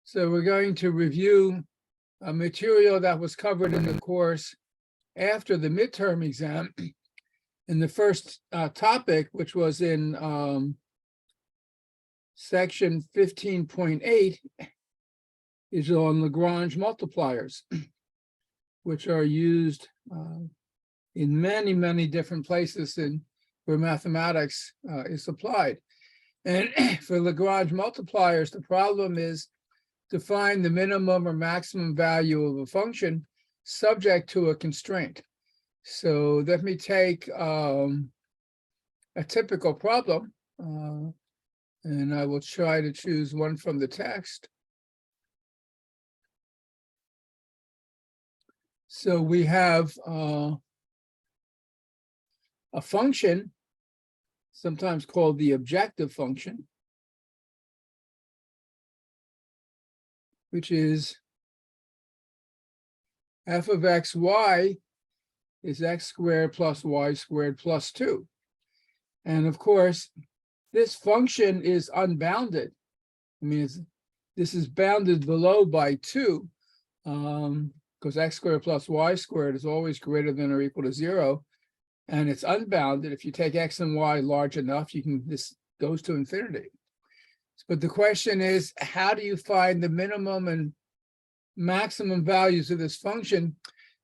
So we're going to review a material that was covered in the course after the midterm exam. In the first topic, which was in section 15.8, is on Lagrange multipliers, which are used in many, many different places where mathematics is applied. And for Lagrange multipliers, the problem is to find the minimum or maximum value of a function subject to a constraint. So let me take a typical problem, and I will try to choose one from the text. So we have a function, sometimes called the objective function, which is f of xy is x squared plus y squared plus 2. And of course, this function is unbounded. I mean, this is bounded below by 2, because x squared plus y squared is always greater than or equal to 0. And it's unbounded. If you take x and y large enough, this goes to infinity. But the question is, how do you find the minimum and maximum values of this function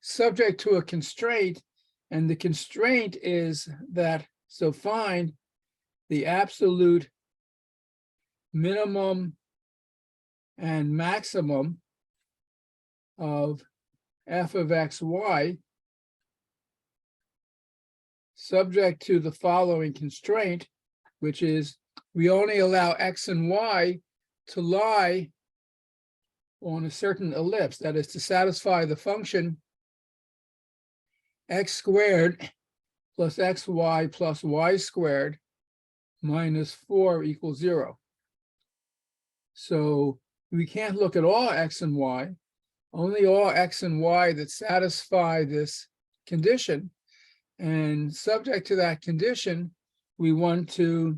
subject to a constraint? And the constraint is that, so find the absolute minimum and maximum of f of xy subject to the following constraint, which is we only allow x and y to lie on a certain ellipse, that is to satisfy the function x squared plus xy plus y squared minus 4 equals 0. So we can't look at all x and y, only all x and y that satisfy this condition. And subject to that condition, we want to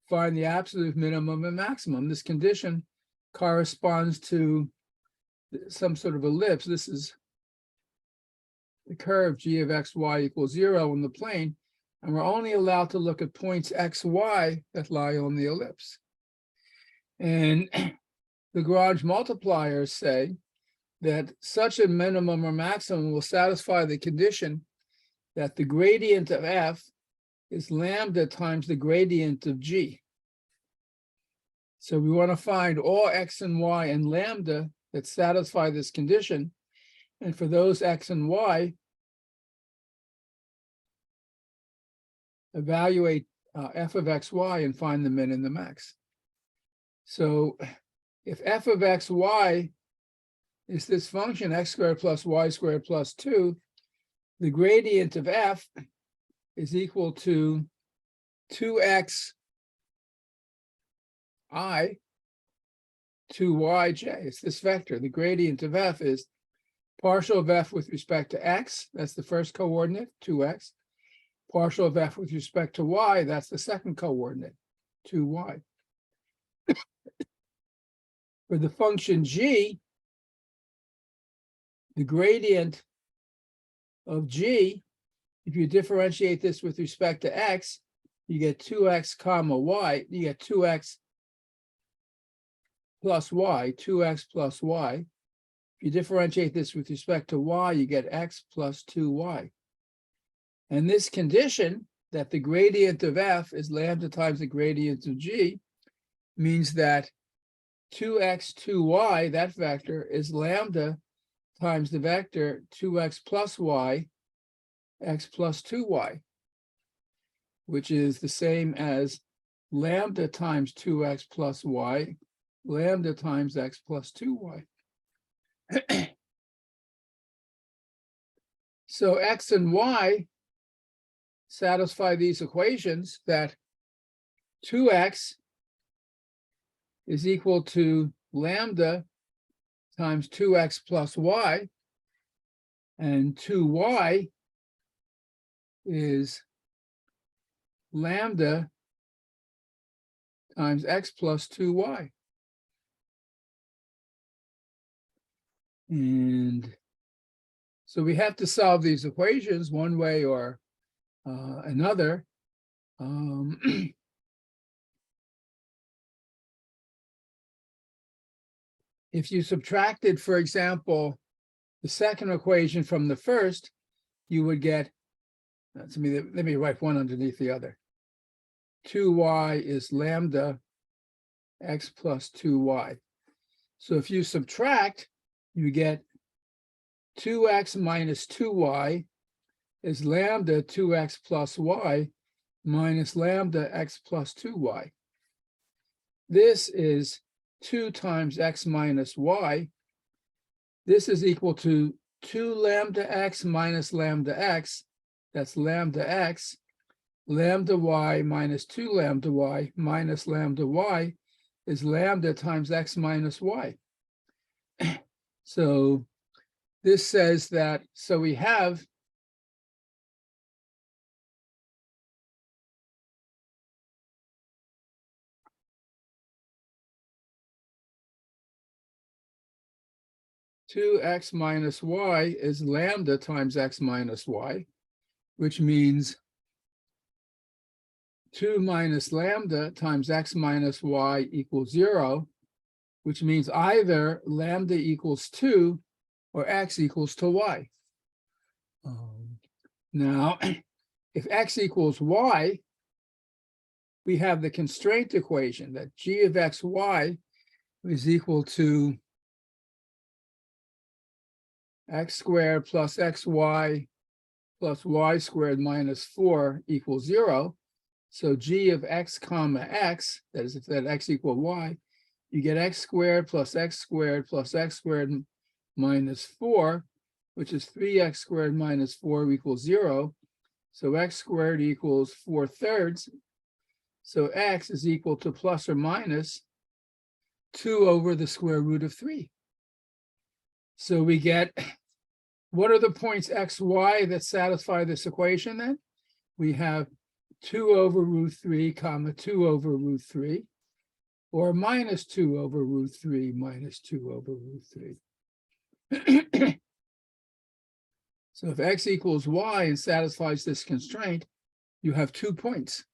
find the absolute minimum and maximum. This condition corresponds to some sort of ellipse. This is the curve g of xy equals 0 in the plane, and we're only allowed to look at points xy that lie on the ellipse. And Lagrange multipliers say that such a minimum or maximum will satisfy the condition that the gradient of f is lambda times the gradient of g. So we want to find all x and y and lambda that satisfy this condition. And for those x and y, evaluate f of xy and find the min and the max. So if f of xy is this function, x squared plus y squared plus 2, the gradient of f is equal to 2x I 2yj. It's this vector. The gradient of f is partial of f with respect to x, that's the first coordinate, 2x. Partial of f with respect to y, that's the second coordinate, 2y. For the function g, the gradient of g, if you differentiate this with respect to x, you get 2x comma y, you get 2x plus y, 2x plus y. If you differentiate this with respect to y, you get x plus 2y. And this condition that the gradient of f is lambda times the gradient of g means that 2x, 2y, that vector, is lambda times the vector 2x plus y, x plus 2y, which is the same as lambda times 2x plus y, lambda times x plus 2y. So x and y satisfy these equations that 2x is equal to lambda times 2x plus y, and 2y is lambda times x plus 2y. And so we have to solve these equations one way or another. If you subtracted, for example, the second equation from the first, you would get, let me write one underneath the other. 2y is lambda x plus 2y. So if you subtract, you get 2x minus 2y is lambda 2x plus y minus lambda x plus 2y. This is 2 times x minus y. This is equal to 2 lambda x minus lambda x. That's lambda x. Lambda y minus 2 lambda y minus lambda y is lambda times x minus y. So this says that, so we have two x minus y is lambda times x minus y, which means 2 minus lambda times x minus y equals 0, which means either lambda equals 2 or x equals to y. Now, if x equals y, we have the constraint equation that g of xy is equal to x squared plus xy plus y squared minus 4 equals 0. So g of x comma x, that is if that x equal y, you get x squared plus x squared plus x squared minus 4, which is 3x squared minus 4 equals 0. So x squared equals 4/3. So x is equal to plus or minus 2 over the square root of 3. So we get, what are the points x, y that satisfy this equation then? We have 2 over root 3 comma 2 over root 3, or minus 2 over root 3 minus 2 over root 3. So if x equals y and satisfies this constraint, you have 2 points.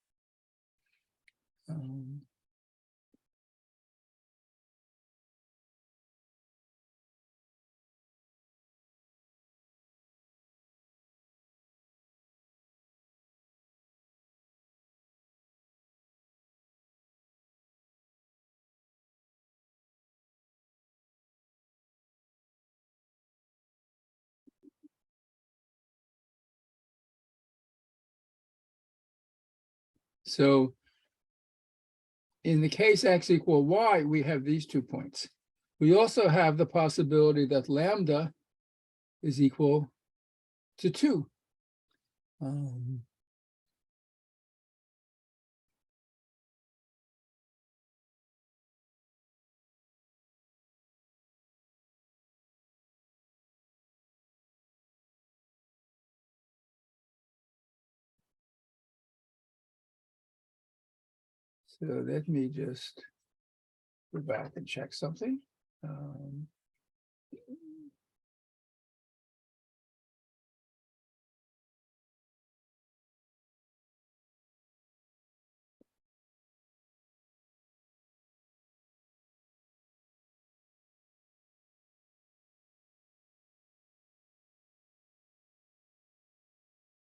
So in the case x equal y, we have these 2 points. We also have the possibility that lambda is equal to 2. So let me just go back and check something.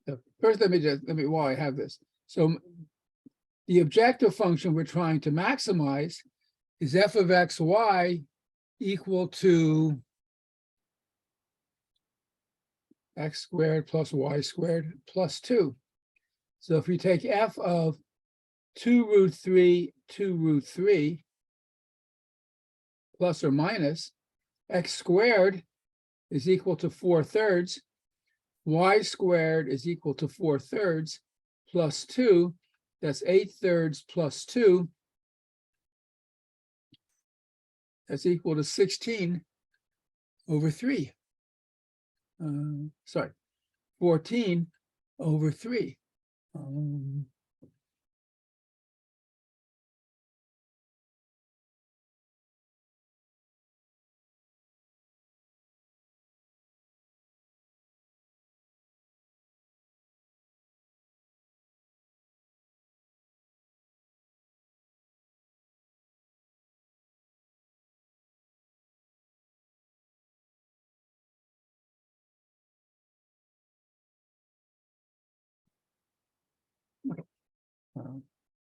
So first, while I have this. So the objective function we're trying to maximize is f of xy equal to x squared plus y squared plus 2. So if we take f of 2 root 3, 2 root 3, plus or minus, x squared is equal to 4/3, y squared is equal to 4/3 plus 2, that's 8/3 plus 2, that's equal to 16 over 3. 14 over 3.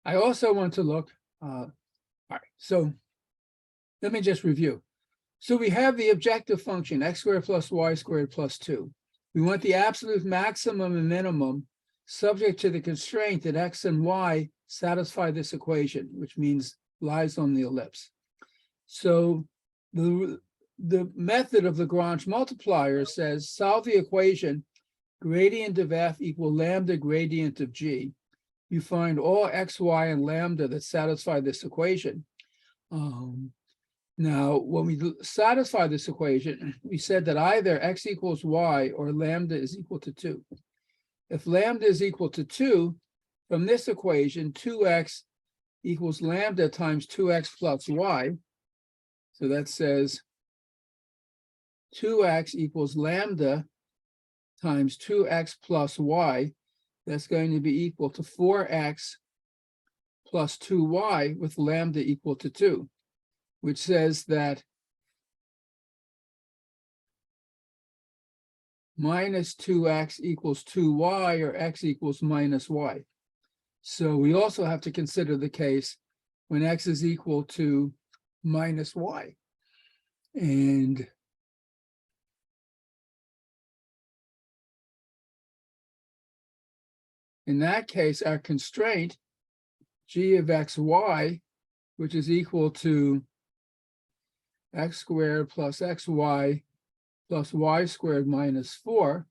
I also want to look, all right, so let me just review. So we have the objective function, x squared plus y squared plus 2. We want the absolute maximum and minimum subject to the constraint that x and y satisfy this equation, which means lies on the ellipse. So the method of Lagrange multiplier says solve the equation gradient of f equal lambda gradient of g. You find all x, y, and lambda that satisfy this equation. Now, when we satisfy this equation, we said that either x equals y or lambda is equal to 2. If lambda is equal to 2, from this equation, 2x equals lambda times 2x plus y. So that says 2x equals lambda times 2x plus y. That's going to be equal to 4x plus 2y with lambda equal to 2, which says that minus 2x equals 2y, or x equals minus y. So we also have to consider the case when x is equal to minus y. And in that case, our constraint, g of xy, which is equal to x squared plus xy plus y squared minus 4,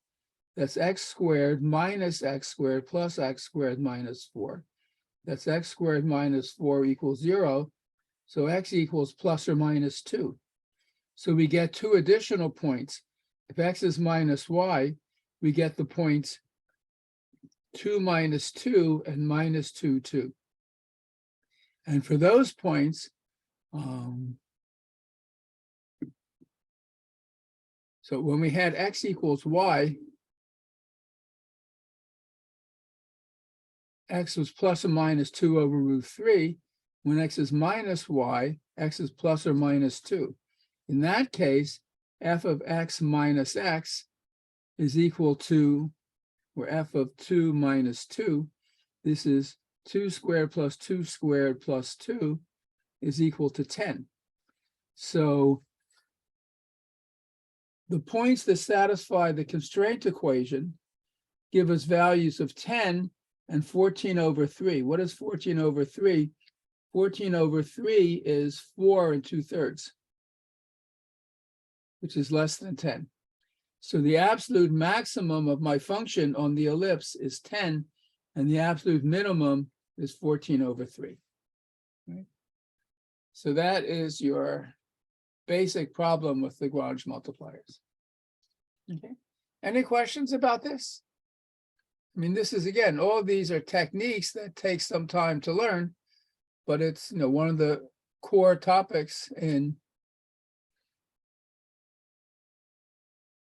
that's x squared minus x squared plus x squared minus 4. That's x squared minus 4 equals 0. So x equals plus or minus 2. So we get two additional points. If x is minus y, we get the points 2 minus 2 and minus 2, 2. And for those points, so when we had x equals y, x was plus or minus 2 over root 3. When x is minus y, x is plus or minus 2. In that case, f of x minus x is equal to, or f of 2 minus 2, this is 2 squared plus 2 squared plus 2 is equal to 10. So the points that satisfy the constraint equation give us values of 10 and 14 over 3. What is 14 over 3? 14 over 3 is 4 2/3, which is less than 10. So the absolute maximum of my function on the ellipse is 10, and the absolute minimum is 14 over 3. Right? So that is your basic problem with Lagrange multipliers. Okay. Any questions about this? I mean, this is, again, all of these are techniques that take some time to learn, but it's, one of the core topics in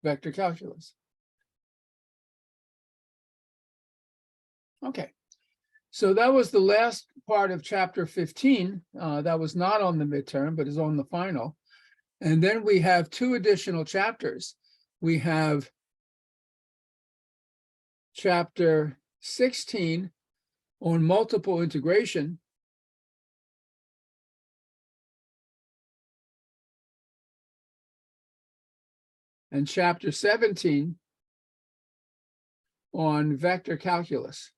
vector calculus. Okay, so that was the last part of chapter 15. That was not on the midterm, but is on the final. And then we have two additional chapters. We have chapter 16 on multiple integration. And chapter 17 on vector calculus.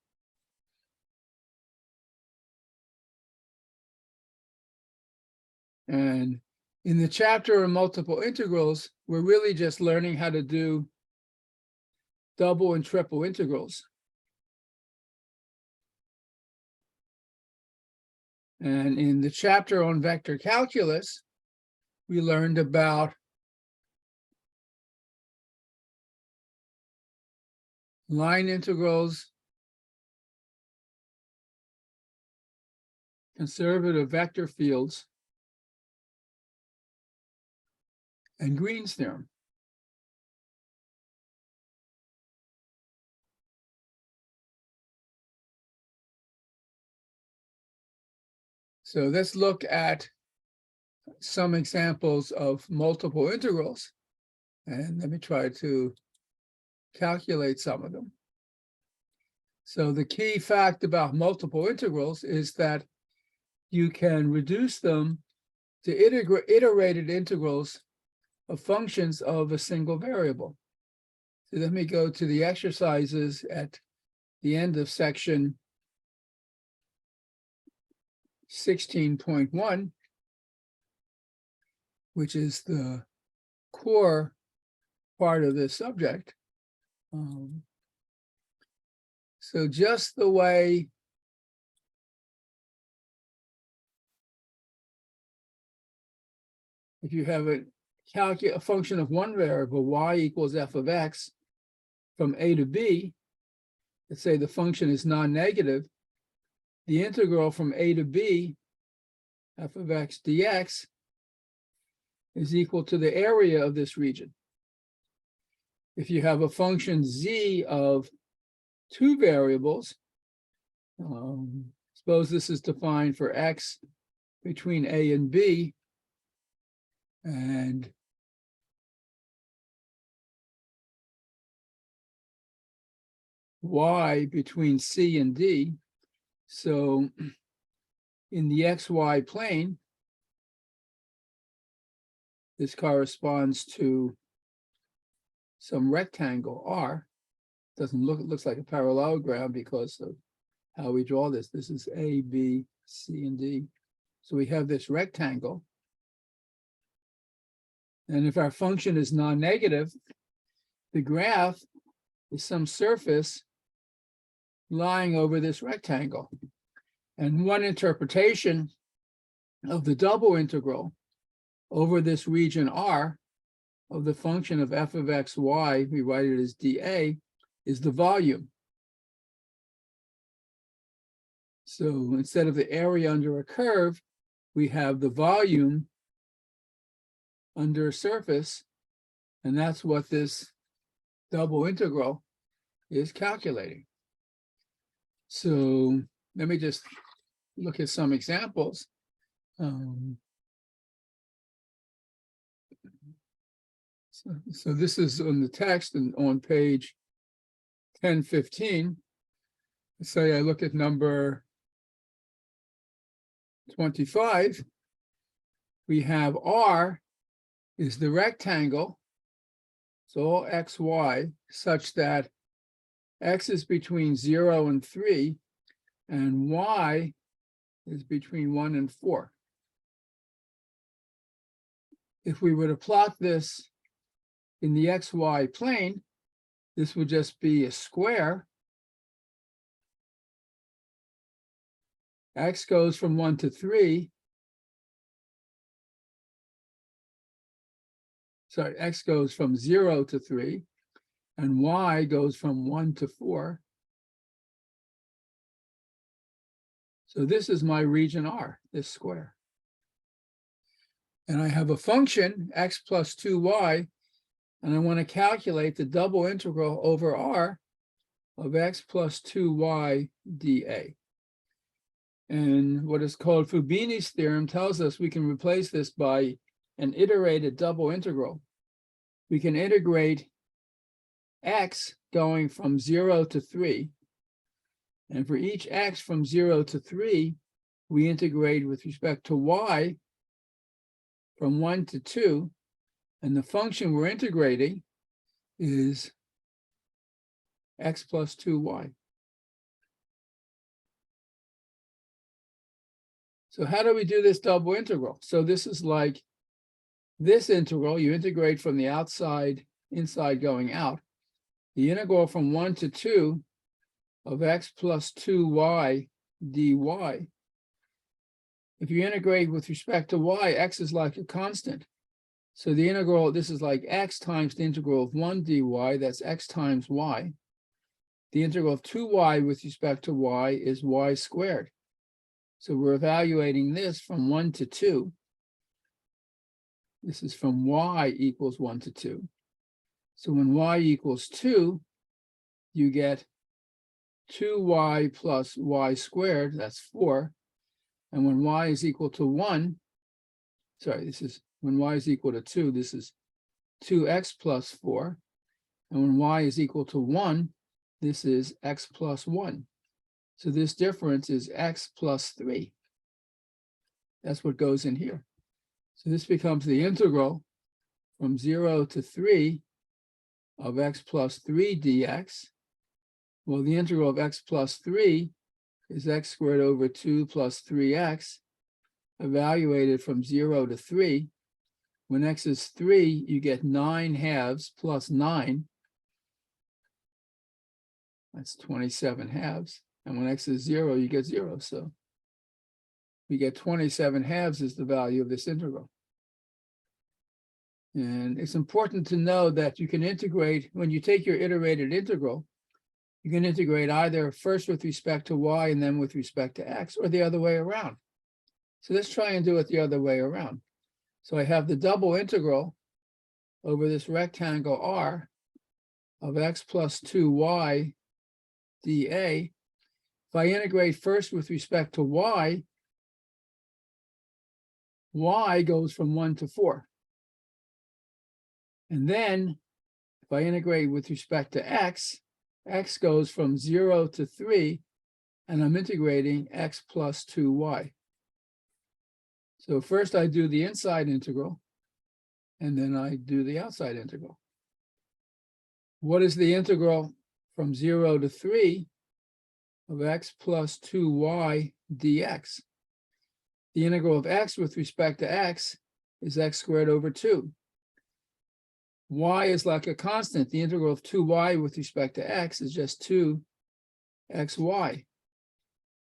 And in the chapter on multiple integrals, we're really just learning how to do double and triple integrals. And in the chapter on vector calculus, we learned about line integrals, conservative vector fields, and Green's theorem. So let's look at some examples of multiple integrals. And let me try to calculate some of them. So the key fact about multiple integrals is that you can reduce them to iterated integrals of functions of a single variable. So let me go to the exercises at the end of section 16.1, which is the core part of this subject. So just the way if you have a function of one variable, y equals f of x from a to b, let's say the function is non-negative, the integral from a to b, f of x dx, is equal to the area of this region. If you have a function z of two variables, suppose this is defined for x between a and b, and y between c and d. So in the xy plane, this corresponds to some rectangle R. Doesn't look, it looks like a parallelogram because of how we draw this. This is A, B, C, and D. So we have this rectangle. And if our function is non-negative, the graph is some surface lying over this rectangle. And one interpretation of the double integral over this region R of the function of f of x, y, we write it as dA, is the volume. So instead of the area under a curve, we have the volume under a surface, and that's what this double integral is calculating. So let me just look at some examples. So this is on the text and on page 1015. Let's say I look at number 25. We have R is the rectangle, so all x, y, such that x is between 0 and 3, and y is between 1 and 4. If we were to plot this in the xy plane, this would just be a square. X goes from 1 to 3. Sorry, x goes from 0 to 3, and y goes from 1 to 4. So this is my region R, this square. And I have a function, x plus 2y, and I want to calculate the double integral over R of x plus 2y dA. And what is called Fubini's theorem tells us we can replace this by an iterated double integral. We can integrate x going from 0 to 3. And for each x from 0 to 3, we integrate with respect to y from 1 to 2. And the function we're integrating is x plus 2y. So how do we do this double integral? So this is like this integral, you integrate from the outside, inside going out. The integral from 1 to 2 of x plus 2y dy. If you integrate with respect to y, x is like a constant. So the integral, this is like x times the integral of 1 dy, that's x times y. The integral of 2y with respect to y is y squared. So we're evaluating this from 1 to 2. This is from y equals 1 to 2. So when y equals 2, you get 2y plus y squared, that's 4. And when y is equal to 1, sorry, this is when y is equal to 2, this is 2x plus 4. And when y is equal to 1, this is x plus 1. So this difference is x plus 3. That's what goes in here. So this becomes the integral from 0 to 3 of x plus 3 dx. Well, the integral of x plus 3 is x squared over 2 plus 3x, evaluated from 0 to 3. When x is 3, you get 9 halves plus 9. That's 27 halves. And when x is 0, you get 0. So we get 27 halves is the value of this integral. And it's important to know that you can integrate, when you take your iterated integral, you can integrate either first with respect to y and then with respect to x, or the other way around. So let's try and do it the other way around. So I have the double integral over this rectangle R of x plus 2y dA. If I integrate first with respect to y, y goes from 1 to 4. And then if I integrate with respect to x, x goes from 0 to 3, and I'm integrating x plus 2y. So first I do the inside integral, and then I do the outside integral. What is the integral from 0 to 3 of x plus 2y dx? The integral of x with respect to x is x squared over 2. Y is like a constant. The integral of 2y with respect to x is just 2xy. And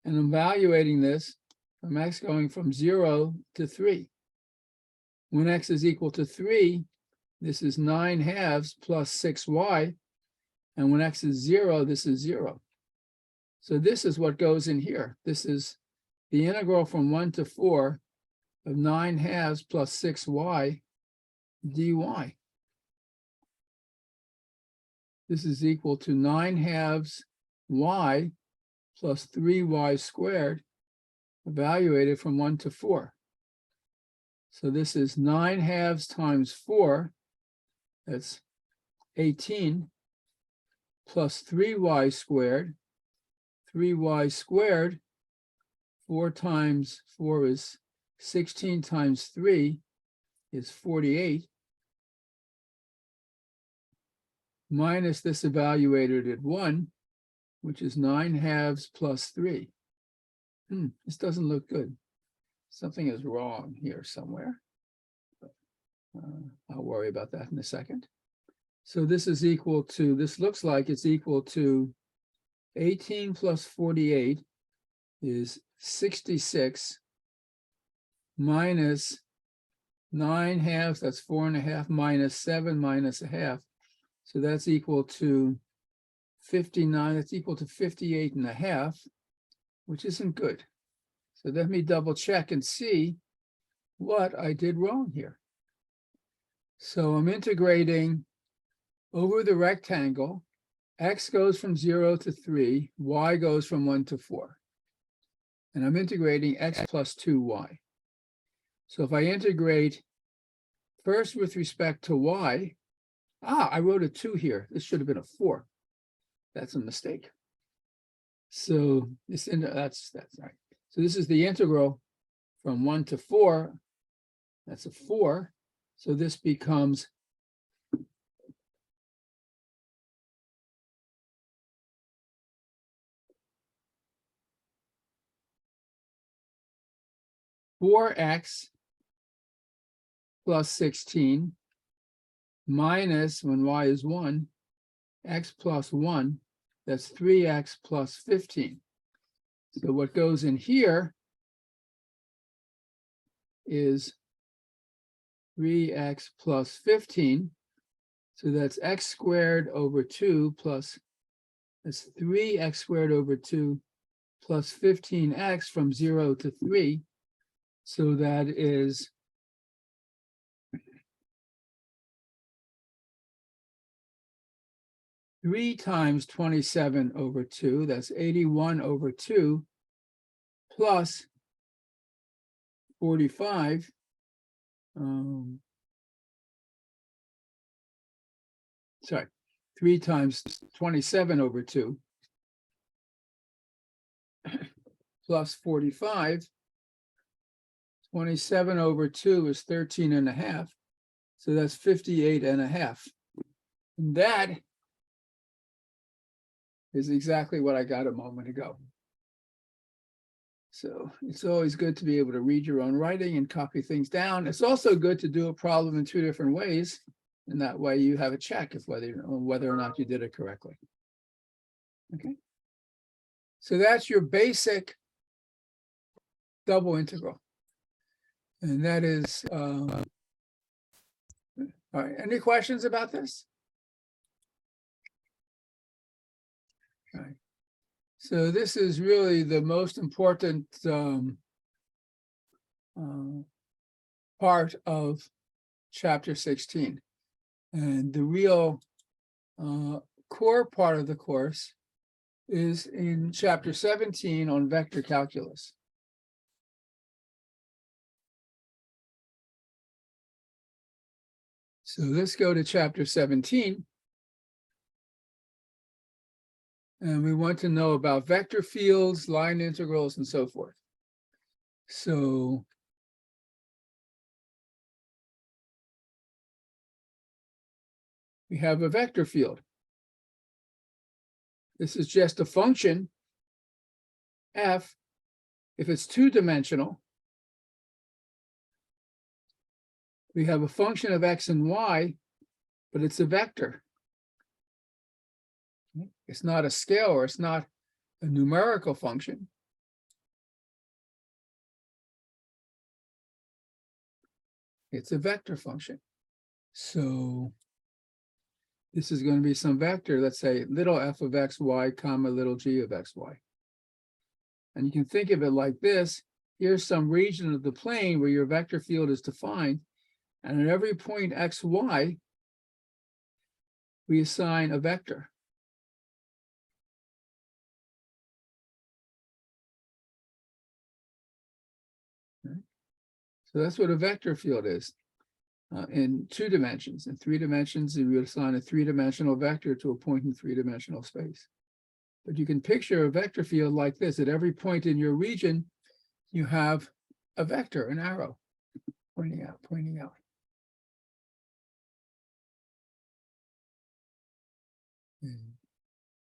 I'm evaluating this from x going from 0 to 3. When x is equal to 3, this is 9 halves plus 6y. And when x is 0, this is 0. So this is what goes in here. This is the integral from 1 to 4 of 9 halves plus 6y dy. This is equal to 9 halves y plus 3y squared, evaluated from 1 to 4. So this is 9 halves times 4, that's 18, plus 3y squared. 3y squared, 4 times 4 is 16 times 3 is 48, minus this evaluated at 1, which is 9 halves plus 3. This doesn't look good. Something is wrong here somewhere. I'll worry about that in a second. So this is equal to, this looks like it's equal to 18 plus 48 is 66 minus 9 halves, that's 4.5, minus 7 minus a half. So that's equal to 59, that's equal to 58.5, which isn't good. So let me double check and see what I did wrong here. So I'm integrating over the rectangle. X goes from 0 to 3, y goes from 1 to 4. And I'm integrating x plus 2y. So if I integrate first with respect to y, I wrote a 2 here. This should have been a 4. That's a mistake. So this that's right. So this is the integral from 1 to 4. That's a 4. So this becomes 4x plus 16 minus, when y is 1, x plus 1, that's 3x plus 15. So what goes in here is 3x plus 15. So that's x squared over 2 plus, that's 3x squared over 2 plus 15x from 0 to 3. So that is 3 times 27 over 2, that's 81 over 2, plus 45. Sorry, 3 times 27 over 2 plus 45. 27 over 2 is 13 and a half. So that's 58 and a half. And that is exactly what I got a moment ago. So it's always good to be able to read your own writing and copy things down. It's also good to do a problem in 2 different ways. And that way you have a check of whether or not you did it correctly. Okay. So that's your basic double integral. And that is, all right, any questions about this? All right. So this is really the most important part of chapter 16. And the real core part of the course is in chapter 17 on vector calculus. So let's go to chapter 17. And we want to know about vector fields, line integrals, and so forth. So we have a vector field. This is just a function, f, if it's 2-dimensional. We have a function of x and y, but it's a vector. It's not a scalar, it's not a numerical function. It's a vector function. So this is going to be some vector, let's say little f of xy comma little g of xy. And you can think of it like this. Here's some region of the plane where your vector field is defined. And at every point xy, we assign a vector. So that's what a vector field is in 2 dimensions. In 3 dimensions, you would assign a 3-dimensional vector to a point in 3-dimensional space. But you can picture a vector field like this. At every point in your region, you have a vector, an arrow, pointing out, pointing out.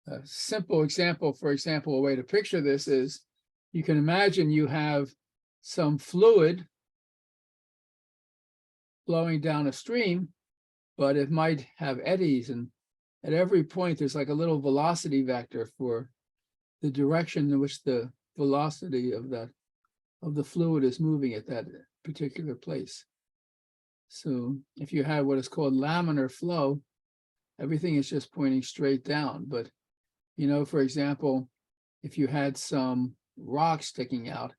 A simple example, for example, a way to picture this is you can imagine you have some fluid flowing down a stream, but it might have eddies, and at every point there's like a little velocity vector for the direction in which the velocity of the fluid is moving at that particular place. So if you have what is called laminar flow, everything is just pointing straight down. But for example, if you had some rock sticking out,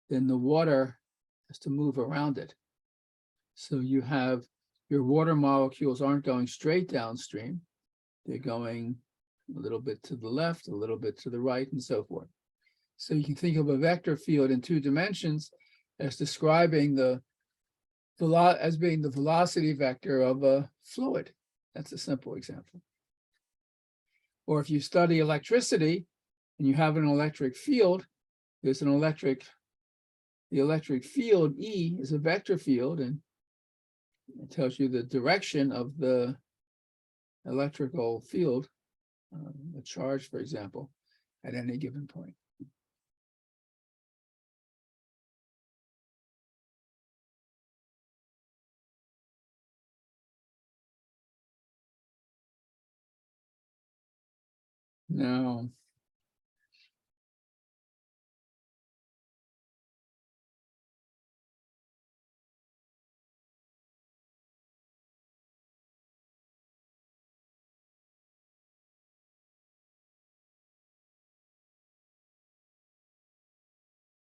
then the water has to move around it. So you have your water molecules aren't going straight downstream. They're going a little bit to the left, a little bit to the right, and so forth. So you can think of a vector field in 2 dimensions as describing as being the velocity vector of a fluid. That's a simple example. Or if you study electricity and you have an electric field, there's the electric field E is a vector field, and it tells you the direction of the electrical field, a charge, for example, at any given point. Now,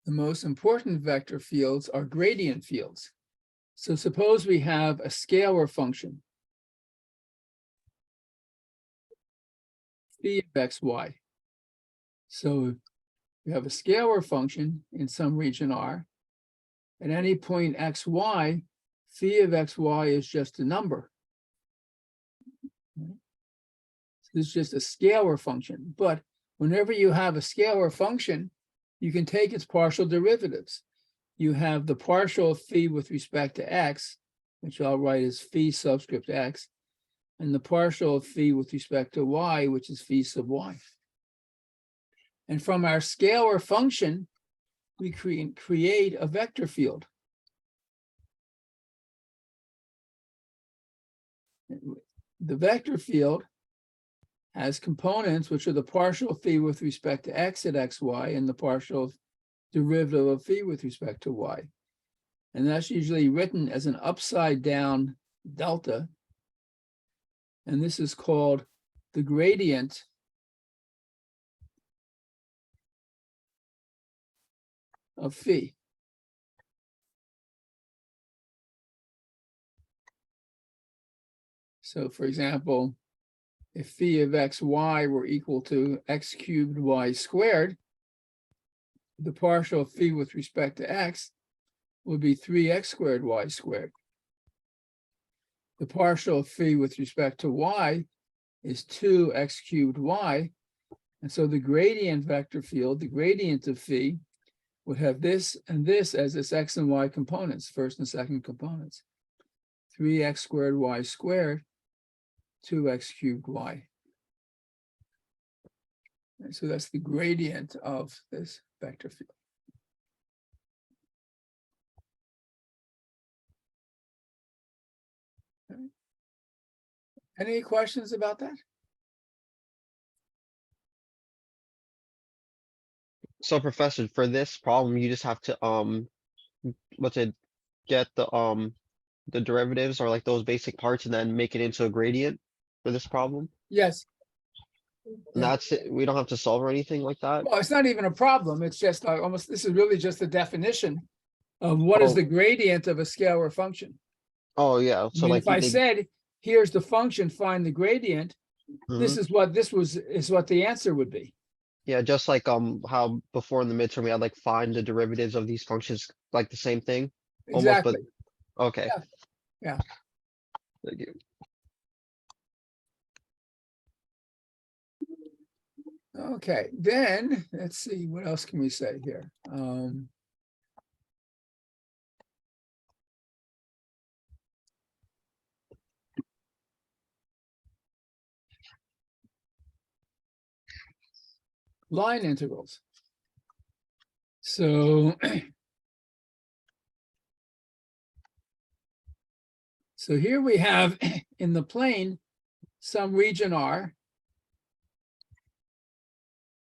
the most important vector fields are gradient fields. So suppose we have a scalar function, phi of xy. So we have a scalar function in some region R. At any point xy, phi of xy is just a number. This is just a scalar function, but whenever you have a scalar function, you can take its partial derivatives. You have the partial of phi with respect to x, which I'll write as phi subscript x, and the partial of phi with respect to y, which is phi sub y. And from our scalar function, we create a vector field. The vector field has components which are the partial phi with respect to x at xy and the partial derivative of phi with respect to y. And that's usually written as an upside down delta. And this is called the gradient of phi. So for example, if phi of xy were equal to x cubed y squared, the partial of phi with respect to x would be 3x squared y squared. The partial of phi with respect to y is 2x cubed y. And so the gradient vector field, the gradient of phi, would have this and this as its x and y components, first and second components. 3x squared y squared, 2x cubed y. And so that's the gradient of this vector field. Okay. Any questions about that? So Professor, for this problem, you just have to get the derivatives or like those basic parts and then make it into a gradient for this problem. Yes. And Yeah. that's it. We don't have to solve or anything like that. Well, it's not even a problem. It's just almost, this is really just a definition of what is Oh. the gradient of a scalar function. Oh yeah. I So mean, like if I said, here's the function, find the gradient, this is what the answer would be. yeah, just like how before in the midterm we had like find the derivatives of these functions, like the same thing. Almost, but Exactly. okay. Yeah. Yeah. Thank you. Okay, then let's see, what else can we say here? Line integrals. So, so here we have in the plane some region R.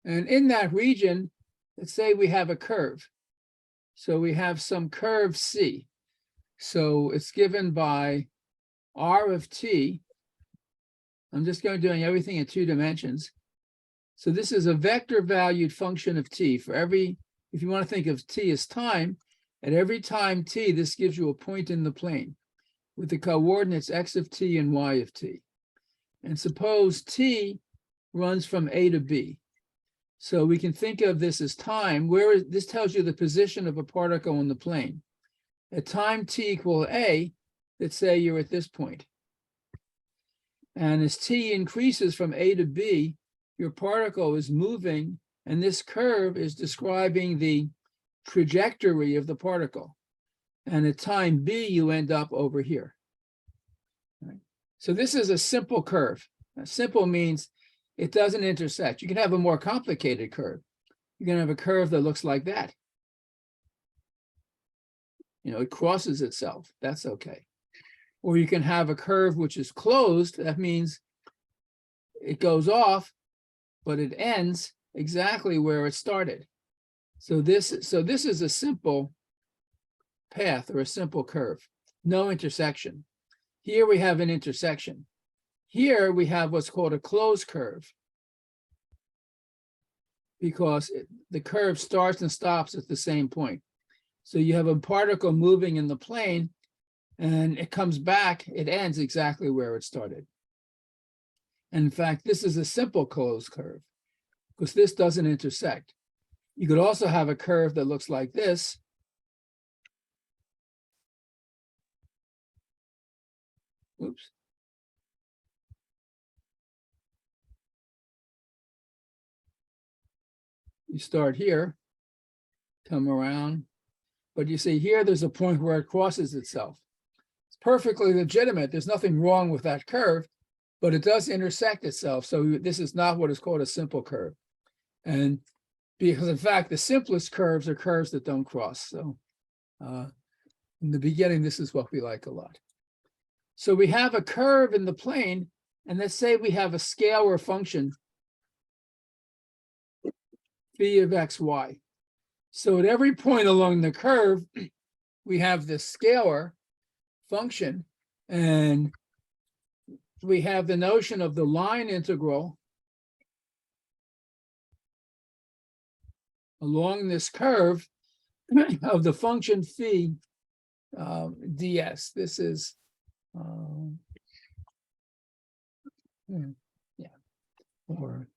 And in that region, let's say we have a curve. So we have some curve C. So it's given by R of t. I'm just going to doing everything in 2 dimensions. So this is a vector valued function of t. For every, if you want to think of t as time, at every time t, this gives you a point in the plane with the coordinates x of t and y of t. And suppose t runs from A to B. So we can think of this as time, where this tells you the position of a particle in the plane. At time t equal a, let's say you're at this point. And as t increases from A to B, your particle is moving, and this curve is describing the trajectory of the particle. And at time b, you end up over here. Right? So this is a simple curve. Now, simple means it doesn't intersect. You can have a more complicated curve. You can have a curve that looks like that. You know, it crosses itself. That's okay. Or you can have a curve which is closed. That means it goes off, but it ends exactly where it started. So this is a simple path or a simple curve, no intersection. Here we have an intersection. Here we have what's called a closed curve, because the curve starts and stops at the same point. So you have a particle moving in the plane, and it comes back, it ends exactly where it started. And in fact, this is a simple closed curve, because this doesn't intersect. You could also have a curve that looks like this. Oops. You start here, come around, but you see here, there's a point where it crosses itself. It's perfectly legitimate. There's nothing wrong with that curve, but it does intersect itself. So this is not what is called a simple curve. And because in fact, the simplest curves are curves that don't cross. So in the beginning, this is what we like a lot. So we have a curve in the plane, and let's say we have a scalar function phi of xy. So at every point along the curve, we have this scalar function, and we have the notion of the line integral along this curve of the function phi ds. This is or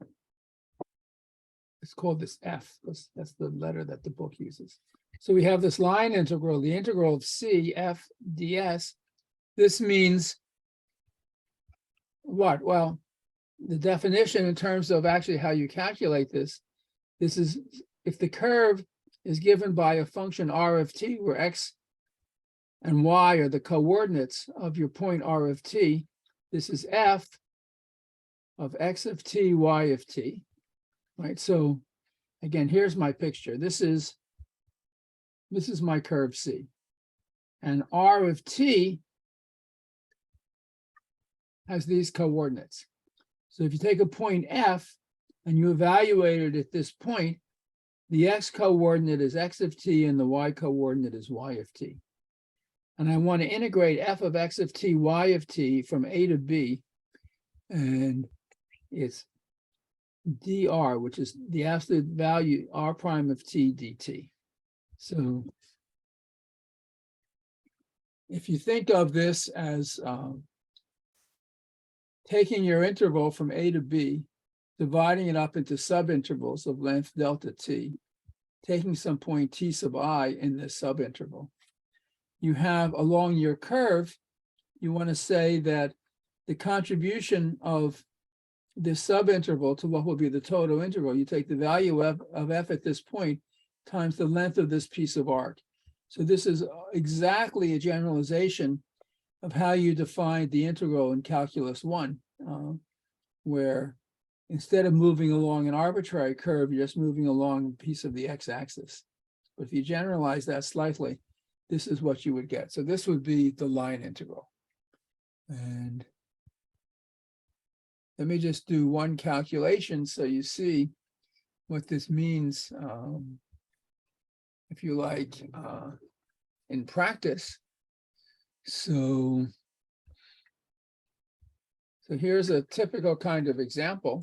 it's called this f, because that's the letter that the book uses. So we have this line integral, the integral of c f ds. This means what? Well, the definition in terms of actually how you calculate this is if the curve is given by a function r of t, where x and y are the coordinates of your point r of t, this is f of x of t, y of t, right? So again, here's my picture. This is my curve C, and r of t has these coordinates. So if you take a point F and you evaluate it at this point, the x coordinate is x of t and the y coordinate is y of t. And I want to integrate f of x of t, y of t from a to b, and it's dr, which is the absolute value r prime of t dt. So if you think of this as taking your interval from a to b, dividing it up into subintervals of length delta t, taking some point t sub I in this subinterval, you have along your curve, you want to say that the contribution of this subinterval to what will be the total interval, you take the value of f at this point times the length of this piece of arc. So this is exactly a generalization of how you define the integral in calculus 1, where instead of moving along an arbitrary curve, you're just moving along a piece of the x-axis. But if you generalize that slightly, this is what you would get. So this would be the line integral. And let me just do one calculation so you see what this means, if you like, in practice. So here's a typical kind of example.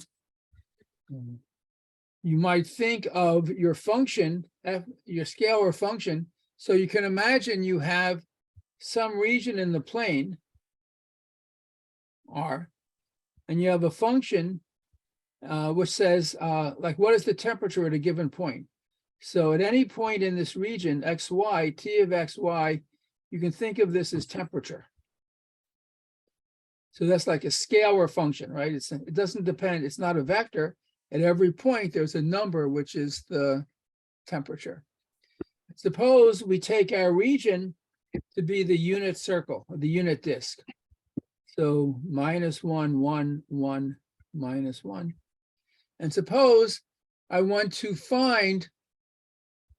You might think of your function, your scalar function. So you can imagine you have some region in the plane, R, and you have a function which says, like, what is the temperature at a given point? So at any point in this region, xy, t of xy, you can think of this as temperature. So that's like a scalar function, right? It doesn't depend, it's not a vector. At every point, there's a number, which is the temperature. Suppose we take our region to be the unit circle, or the unit disk. So -1, 1, 1, -1. And suppose I want to find,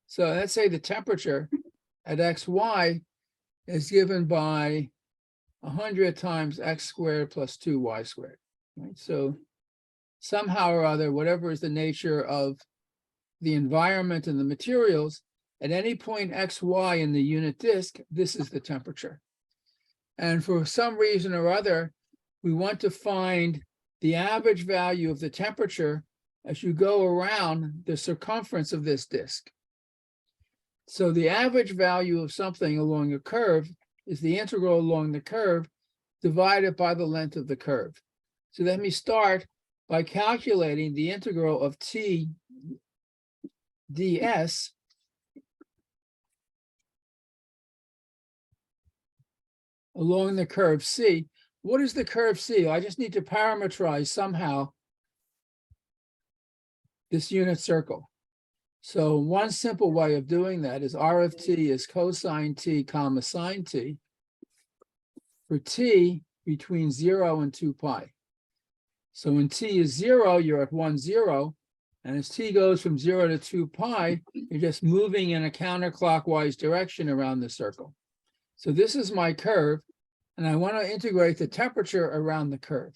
so let's say the temperature at xy is given by 100 times x squared plus 2y squared, right? So somehow or other, whatever is the nature of the environment and the materials, at any point xy in the unit disk, this is the temperature. And for some reason or other, we want to find the average value of the temperature as you go around the circumference of this disk. So the average value of something along a curve is the integral along the curve divided by the length of the curve. So let me start by calculating the integral of t ds along the curve C. What is the curve C? I just need to parameterize somehow this unit circle. So one simple way of doing that is R of t is cosine t comma sine t for t between 0 and 2 pi. So when t is 0, you're at 1, 0. And as t goes from 0 to 2 pi, you're just moving in a counterclockwise direction around the circle. So this is my curve, and I want to integrate the temperature around the curve.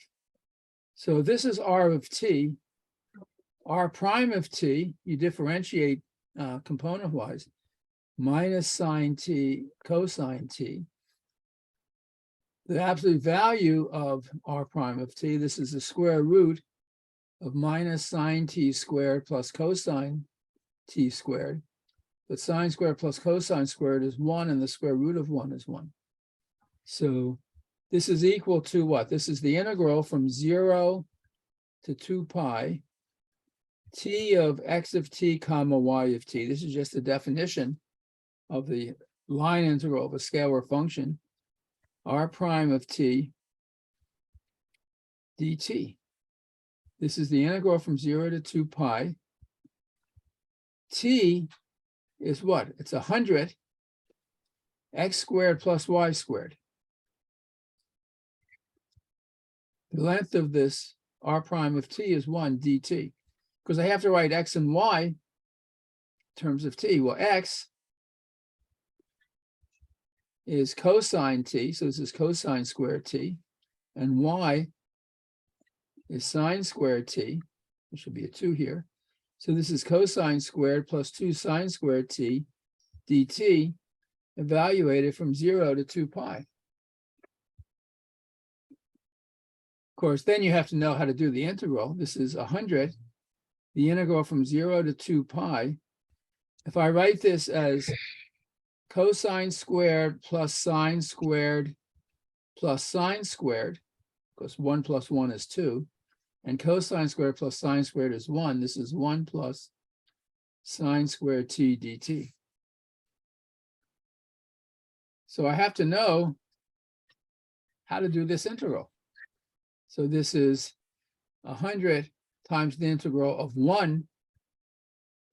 So this is R of t. R prime of t, you differentiate component-wise, minus sine t cosine t. The absolute value of R prime of t, this is the square root of minus sine t squared plus cosine t squared. But sine squared plus cosine squared is 1, and the square root of 1 is 1. So this is equal to what? This is the integral from 0 to 2 pi t of x of t comma y of t. This is just the definition of the line integral of a scalar function, r prime of t dt. This is the integral from 0 to 2 pi. T is what? It's 100 x squared plus y squared. The length of this r prime of t is 1 dt, because I have to write x and y in terms of t. Well, x is cosine t, so this is cosine squared t, and y is sine squared t. There should be a 2 here. So this is cosine squared plus 2 sine squared t dt, evaluated from 0 to 2 pi. Of course, then you have to know how to do the integral. This is 100, the integral from 0 to 2 pi. If I write this as cosine squared plus sine squared plus sine squared, because 1 plus 1 is 2, and cosine squared plus sine squared is 1, this is 1 plus sine squared t dt. So I have to know how to do this integral. So this is 100 times the integral of 1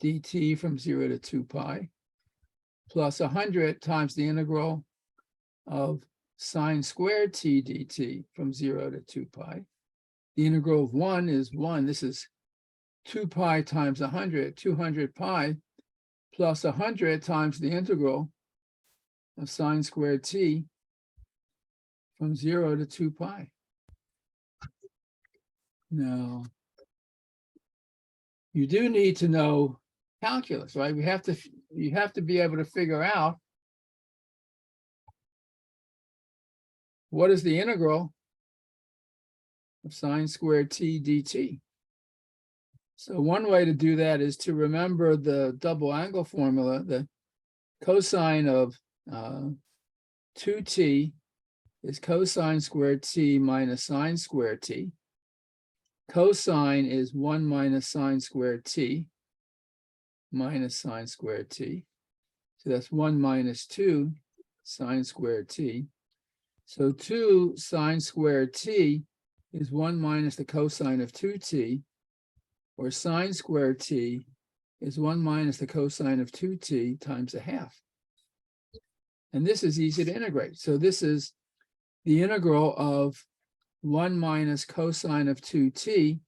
dt from 0 to 2 pi, plus 100 times the integral of sine squared t dt from 0 to 2 pi. The integral of 1 is 1. This is 2 pi times 100, 200 pi, plus 100 times the integral of sine squared t from 0 to 2 pi. Now, you do need to know calculus, right? You have to be able to figure out what is the integral of sine squared t dt. So one way to do that is to remember the double angle formula. The cosine of 2t is cosine squared t minus sine squared t. Cosine is 1 minus sine squared t minus sine squared t. So that's 1 minus 2 sine squared t. So 2 sine squared t is 1 minus the cosine of 2t, or sine squared t is 1 minus the cosine of 2t times a half. And this is easy to integrate. So this is the integral of 1 minus cosine of 2t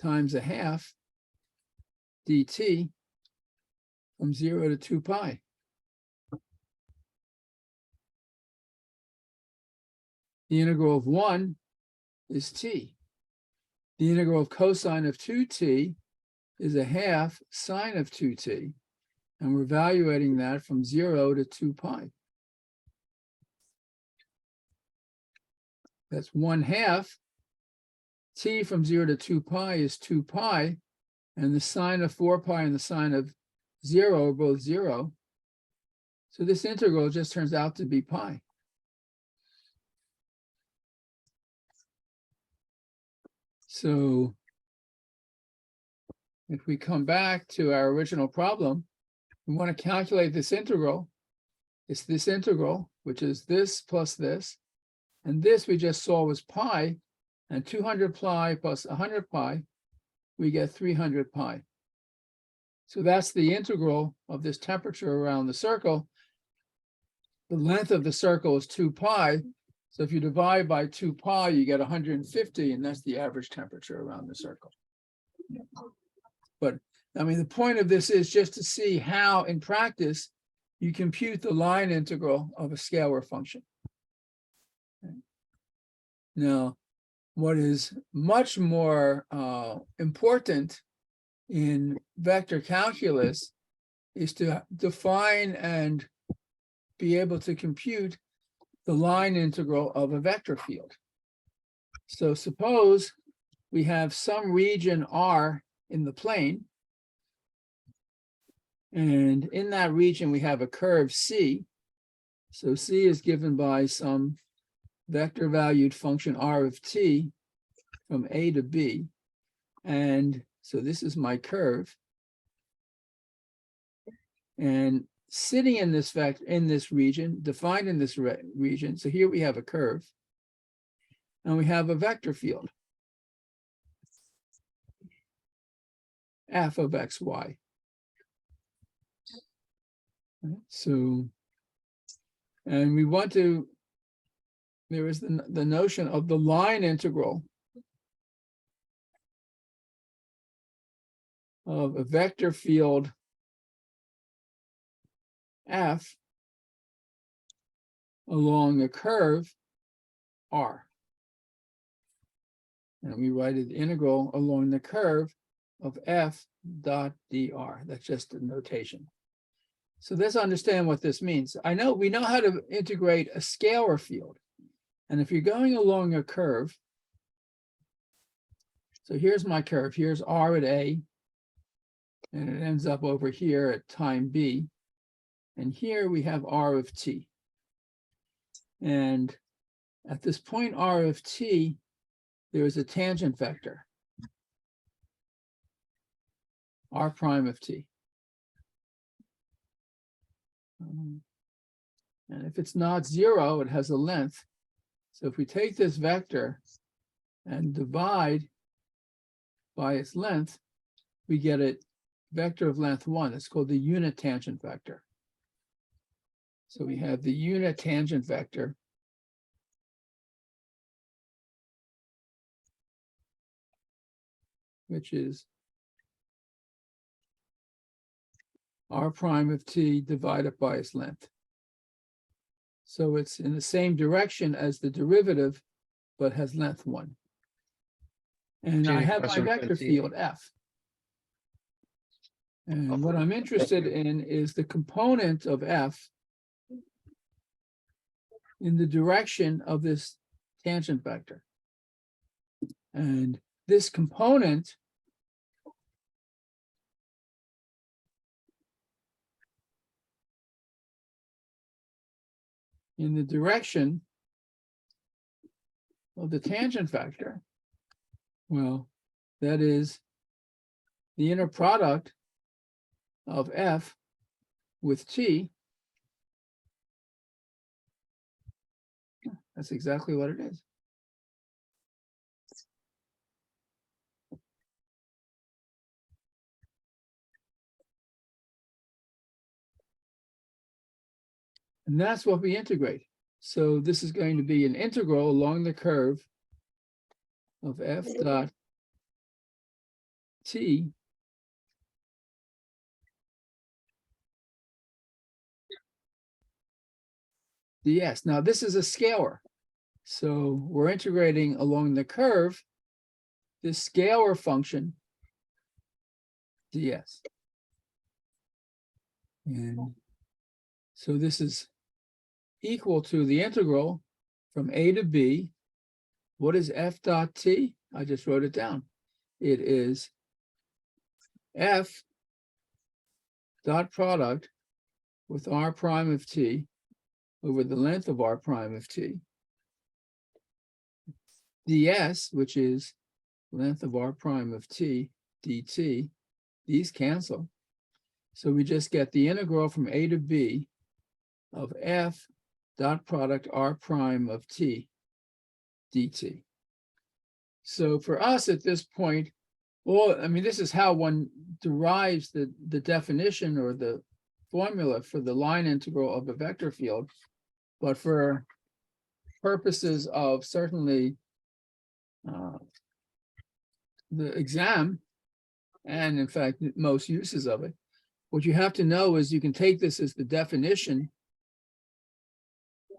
times a half dt from 0 to 2 pi. The integral of 1 is t. The integral of cosine of 2t is a half sine of 2t, and we're evaluating that from 0 to 2 pi. That's 1/2. T from 0 to 2 pi is 2 pi, and the sine of 4 pi and the sine of 0 are both 0. So this integral just turns out to be pi. So if we come back to our original problem, we want to calculate this integral. It's this integral, which is this plus this. And this we just saw was pi, and 200 pi plus 100 pi, we get 300 pi. So that's the integral of this temperature around the circle. The length of the circle is 2 pi. So if you divide by 2 pi, you get 150, and that's the average temperature around the circle. But I mean, the point of this is just to see how in practice you compute the line integral of a scalar function. Now, what is much more important in vector calculus is to define and be able to compute the line integral of a vector field. So suppose we have some region R in the plane, and in that region we have a curve C. So C is given by some vector valued function R of t from A to B. And so this is my curve. And sitting in this vector, in this region, defined in this region, so here we have a curve, and we have a vector field, f of xy. So, and we want to, there is the notion of the line integral of a vector field f along a curve R. And we write an integral along the curve of f dot dr. That's just a notation. So let's understand what this means. We know how to integrate a scalar field. And if you're going along a curve, so here's my curve. Here's R at A, and it ends up over here at time B. And here we have R of t. And at this point R of t, there is a tangent vector, R prime of t. And if it's not 0, it has a length. So if we take this vector and divide by its length, we get a vector of length 1. It's called the unit tangent vector. So we have the unit tangent vector, which is R prime of t divided by its length. So it's in the same direction as the derivative, but has length 1. And I have my vector field f. And what I'm interested in is the component of f in the direction of this tangent vector. And this component in the direction of the tangent vector, well, that is the inner product of f with t. That's exactly what it is. And that's what we integrate. So this is going to be an integral along the curve of f dot t ds. Now this is a scalar. So we're integrating along the curve this scalar function ds. And so this is equal to the integral from A to B. What is f dot t? I just wrote it down. It is f dot product with r prime of t over the length of r prime of t ds, which is length of r prime of t dt. These cancel. So we just get the integral from A to B of f dot product r prime of t dt. So for us at this point, Well, I mean, this is how one derives the definition or the formula for the line integral of a vector field. But for purposes of certainly the exam, and in fact, most uses of it, what you have to know is you can take this as the definition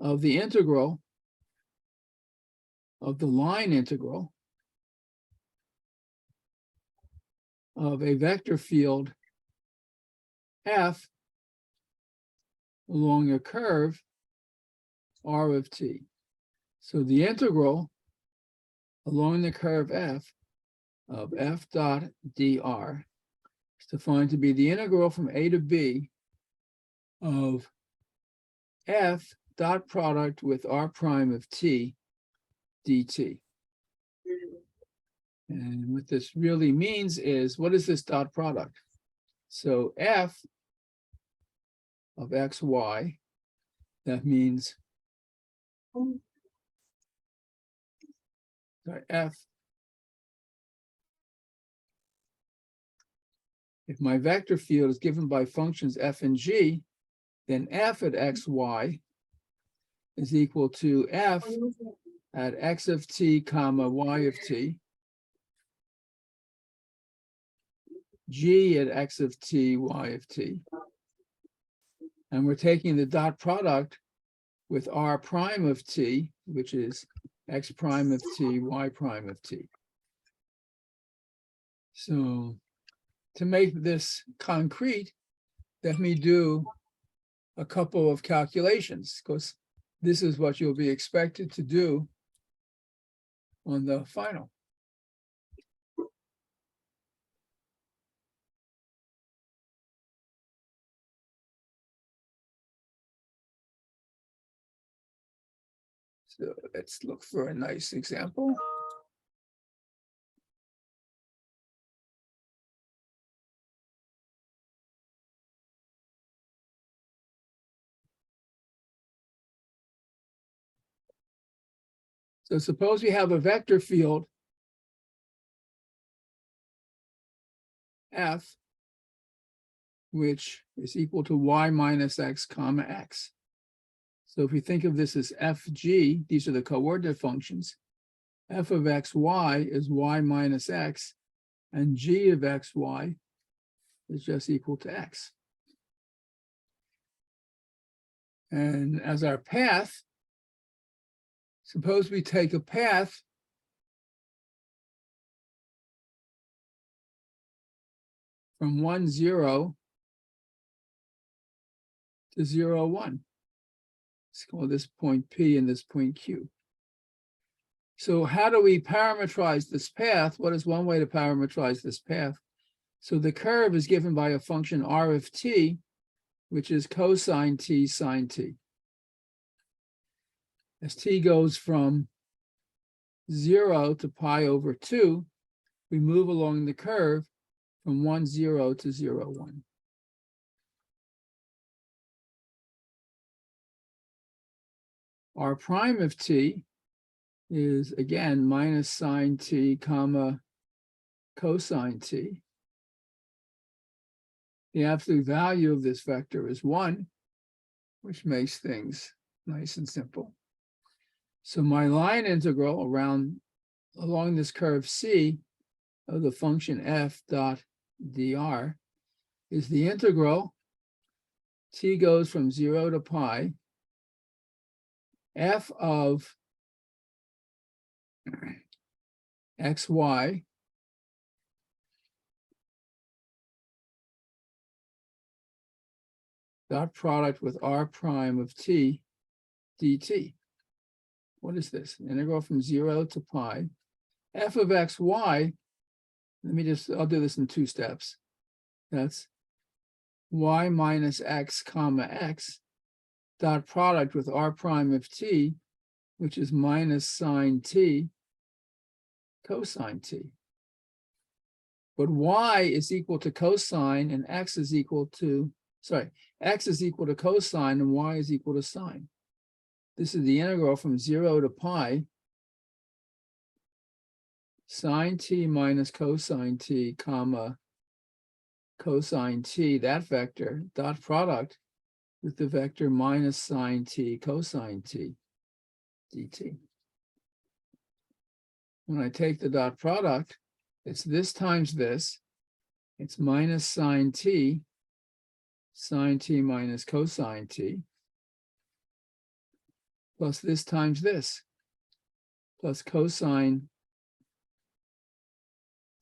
of the integral of the line integral of a vector field F along a curve R of t. So the integral along the curve F of F dot dr is defined to be the integral from A to B of F dot product with R prime of t dt. And what this really means is, what is this dot product? So F of x, y, that means F, if my vector field is given by functions f and g, then f at x, y is equal to f at x of t comma y of t, g at x of t, y of t. And we're taking the dot product with r prime of t, which is x prime of t, y prime of t. So to make this concrete, let me do a couple of calculations, because this is what you'll be expected to do on the final. So let's look for a nice example. So suppose we have a vector field F, which is equal to y minus x comma x. So if we think of this as fg, these are the coordinate functions. F of x, y is y minus x, and g of x, y is just equal to x. And as our path, suppose we take a path from 1, 0 to 0, 1. Let's call this point P and this point Q. So how do we parameterize this path? What is one way to parameterize this path? So the curve is given by a function R of t, which is cosine t sine t. As t goes from 0 to pi over 2, we move along the curve from 1, 0 to 0, 1. R prime of t is, again, minus sine t comma cosine t. The absolute value of this vector is 1, which makes things nice and simple. So my line integral along this curve C of the function f dot dr is the integral, t goes from 0 to pi, f of xy dot product with r prime of t dt. What is this? Integral from 0 to pi, f of xy, I'll do this in 2 steps. That's y minus x comma x dot product with r prime of t, which is minus sine t cosine t. But y is equal to cosine and x is equal to cosine and y is equal to sine. This is the integral from 0 to pi sine t minus cosine t, comma, cosine t, that vector, dot product with the vector minus sine t cosine t dt. When I take the dot product, it's this times this. It's minus sine t minus cosine t, plus this times this, plus cosine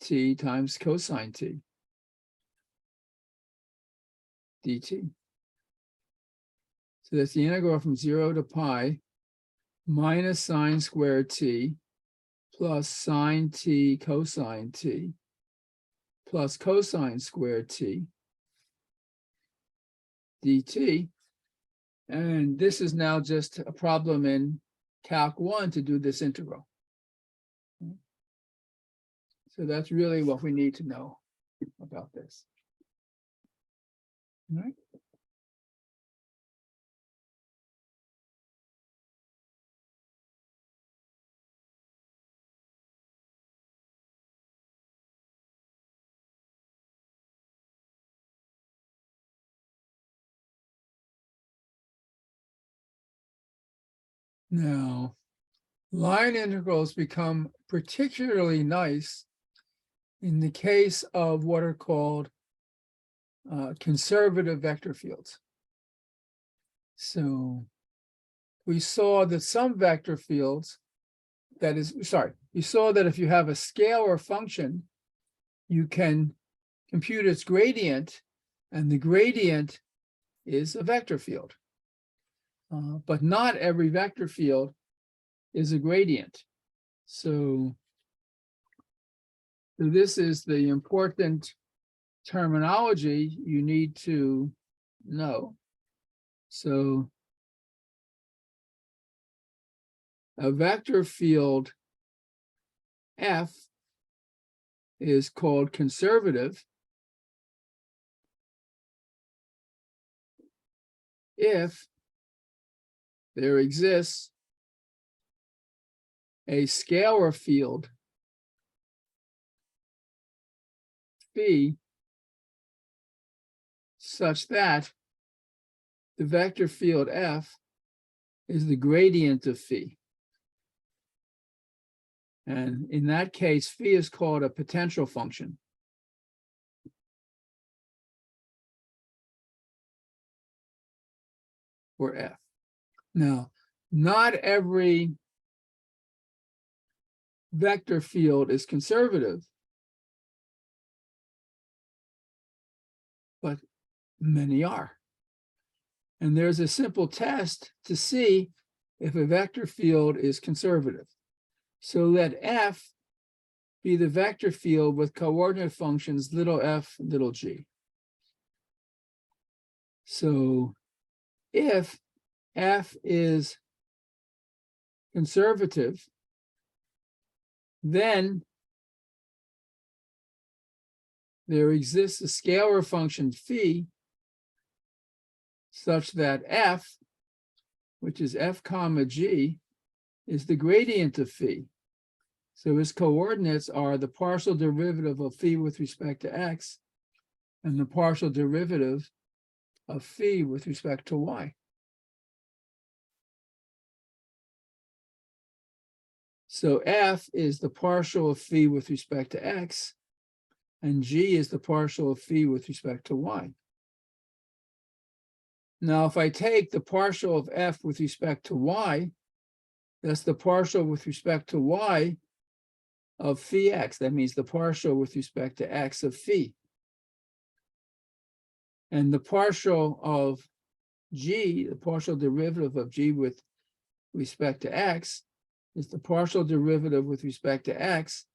t times cosine t dt. So that's the integral from 0 to pi minus sine squared t plus sine t cosine t plus cosine squared t dt. And this is now just a problem in Calc 1 to do this integral. So that's really what we need to know about this. All right. Now, line integrals become particularly nice in the case of what are called conservative vector fields. So we saw that some vector fields, we saw that if you have a scalar function, you can compute its gradient, and the gradient is a vector field. But not every vector field is a gradient. So this is the important terminology you need to know. So a vector field F is called conservative if there exists a scalar field phi such that the vector field F is the gradient of phi. And in that case, phi is called a potential function. For F. Now, not every vector field is conservative, but many are. And there's a simple test to see if a vector field is conservative. So let F be the vector field with coordinate functions little f, little g. So if F is conservative, then there exists a scalar function phi such that F, which is f comma g, is the gradient of phi. So its coordinates are the partial derivative of phi with respect to x and the partial derivative of phi with respect to y. So F is the partial of phi with respect to x, and g is the partial of phi with respect to y. Now, if I take the partial of f with respect to y, that's the partial with respect to y of phi x. That means the partial with respect to x of phi. And the partial of g, the partial derivative of g with respect to x, is the partial derivative with respect to x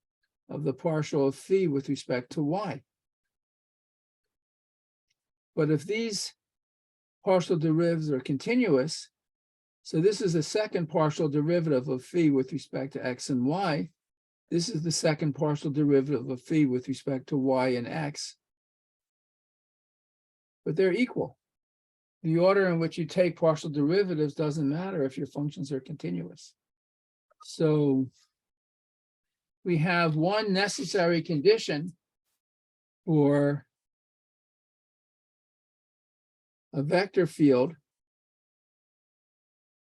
of the partial of phi with respect to y. But if these partial derivatives are continuous, so this is the second partial derivative of phi with respect to x and y. This is the second partial derivative of phi with respect to y and x. But they're equal. The order in which you take partial derivatives doesn't matter if your functions are continuous. So we have one necessary condition for a vector field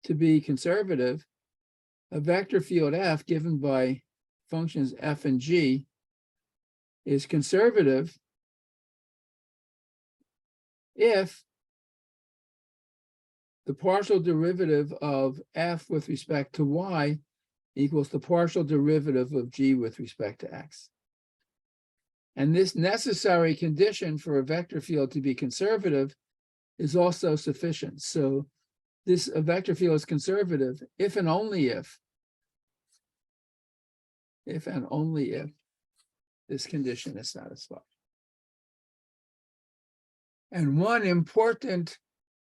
to be conservative. A vector field F given by functions f and g is conservative if the partial derivative of f with respect to y equals the partial derivative of g with respect to x. And this necessary condition for a vector field to be conservative is also sufficient. So this a vector field is conservative if and only if this condition is satisfied. And one important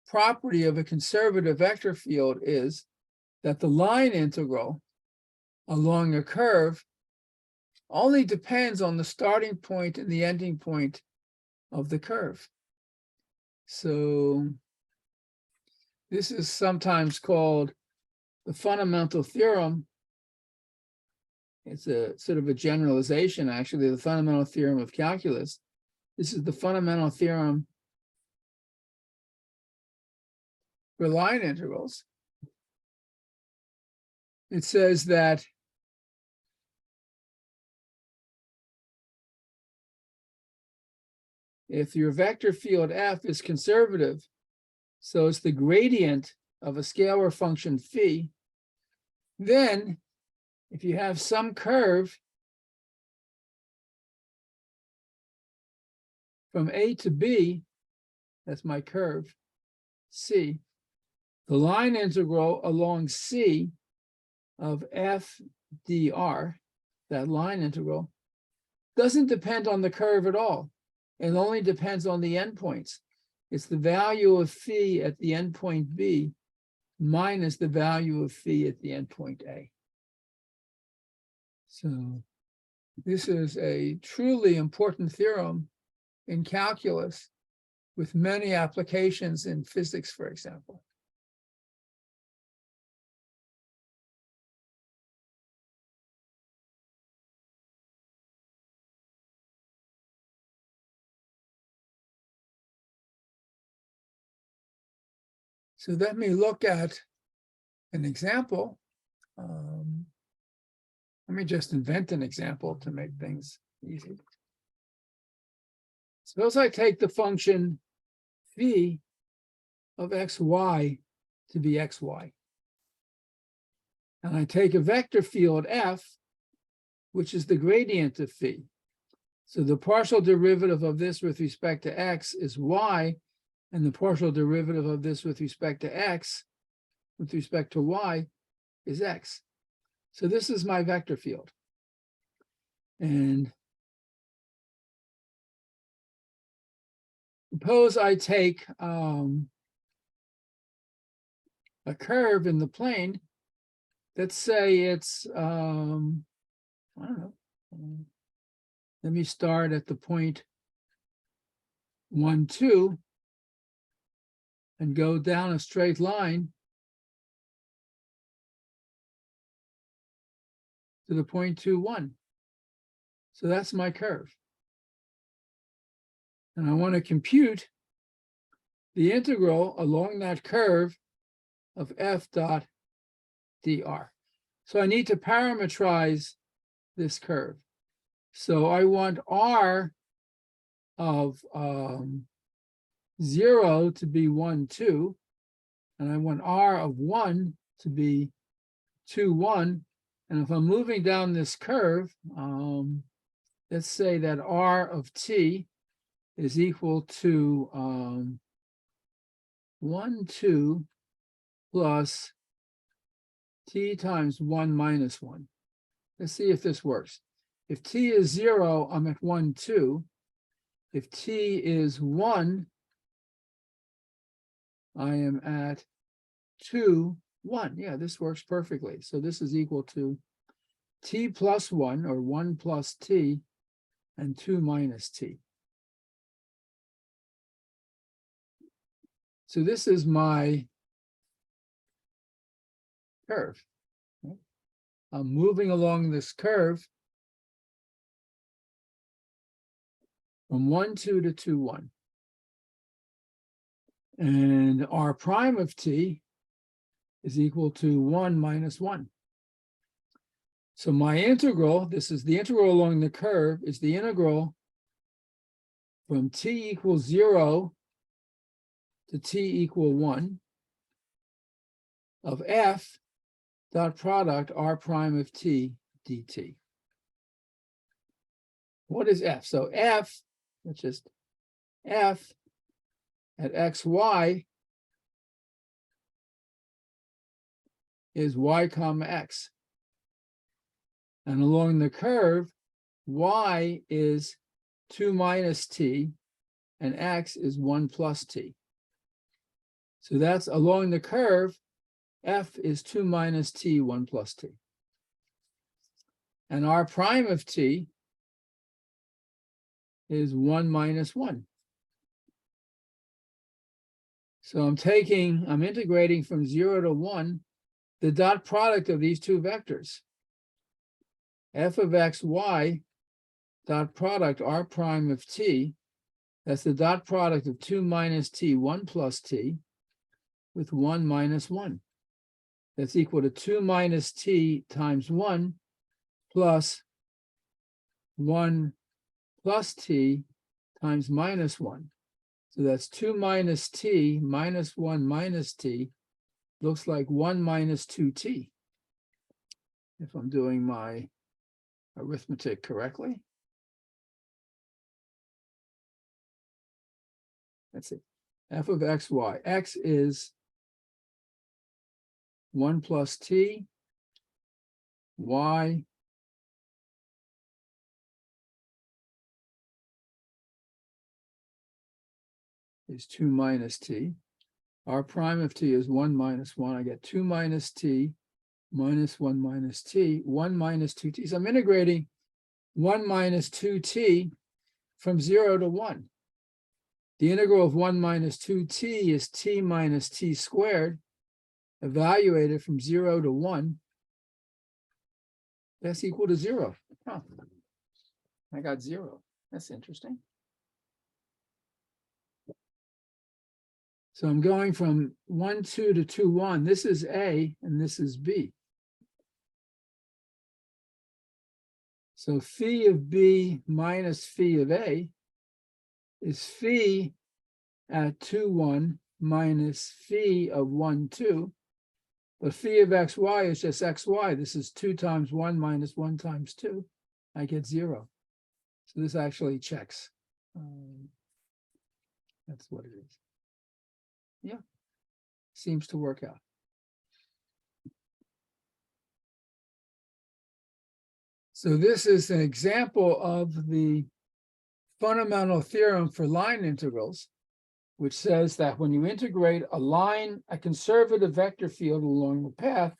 property of a conservative vector field is that the line integral along a curve only depends on the starting point and the ending point of the curve. So this is sometimes called the fundamental theorem. It's a sort of a generalization, actually, the fundamental theorem of calculus. This is the fundamental theorem for line integrals. It says that if your vector field f is conservative, so it's the gradient of a scalar function phi, then if you have some curve from A to B, that's my curve, C, the line integral along C of f dr, that line integral, doesn't depend on the curve at all. It only depends on the endpoints. It's the value of phi at the endpoint B minus the value of phi at the endpoint A. So this is a truly important theorem in calculus with many applications in physics, for example. So let me look at an example. Let me just invent an example to make things easy. Suppose I take the function phi of xy to be xy. And I take a vector field f, which is the gradient of phi. So the partial derivative of this with respect to x is y, and the partial derivative of this with respect to x, with respect to y, is x. So this is my vector field. And suppose I take a curve in the plane. Let's say it's, I don't know. Let me start at the point 1, 2 and go down a straight line to the point 2, 1. So that's my curve. And I want to compute the integral along that curve of f dot dr. So I need to parametrize this curve. So I want r of 0 to be 1, 2, and I want r of 1 to be 2, 1. And if I'm moving down this curve, let's say that r of t is equal to 1, 2 plus t times 1 minus 1. Let's see if this works. If t is 0, I'm at 1, 2. If t is 1, I am at 2, 1. Yeah, this works perfectly. So this is equal to t plus 1, or 1 plus t, and 2 minus t. So this is my curve. I'm moving along this curve from 1, 2 to 2, 1. And r prime of t is equal to 1 minus 1. So my integral, this is the integral along the curve, is the integral from t equals 0 to t equal 1 of f dot product r prime of t dt. What is f? So f, which is f at xy is y comma x. And along the curve, y is 2 minus t and x is 1 plus t. So that's along the curve, f is 2 minus t, 1 plus t. And r prime of t is 1 minus 1. So I'm integrating from 0 to 1, the dot product of these two vectors. F of x, y, dot product r prime of t, that's the dot product of 2 minus t, 1 plus t, with 1 minus 1. That's equal to 2 minus t times 1 plus 1 plus t times minus 1. So that's 2 minus t minus 1 minus t, looks like 1 minus 2t, if I'm doing my arithmetic correctly. That's it. F of x, y. X is 1 plus t. Y is 2 minus t. R prime of t is 1 minus 1. I get 2 minus t minus 1 minus t, 1 minus 2t. So I'm integrating 1 minus 2t from 0 to 1. The integral of 1 minus 2t is t minus t squared, evaluated from 0 to 1. That's equal to 0. Huh. I got 0. That's interesting. So I'm going from 1, 2 to 2, 1. This is A and this is B. So phi of B minus phi of A is phi at 2, 1 minus phi of 1, 2. But phi of xy is just xy. This is 2 times 1 minus 1 times 2. I get 0. So this actually checks. That's what it is. Yeah, seems to work out. So this is an example of the fundamental theorem for line integrals, which says that when you integrate a conservative vector field along the path,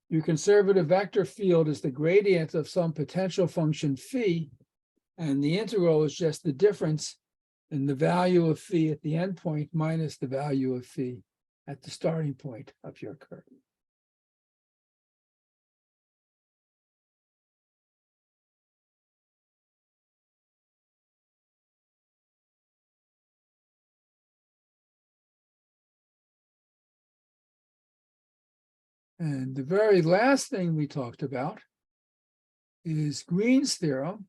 your conservative vector field is the gradient of some potential function phi, and the integral is just the difference in the value of phi at the endpoint minus the value of phi at the starting point of your curve. And the very last thing we talked about is Green's theorem.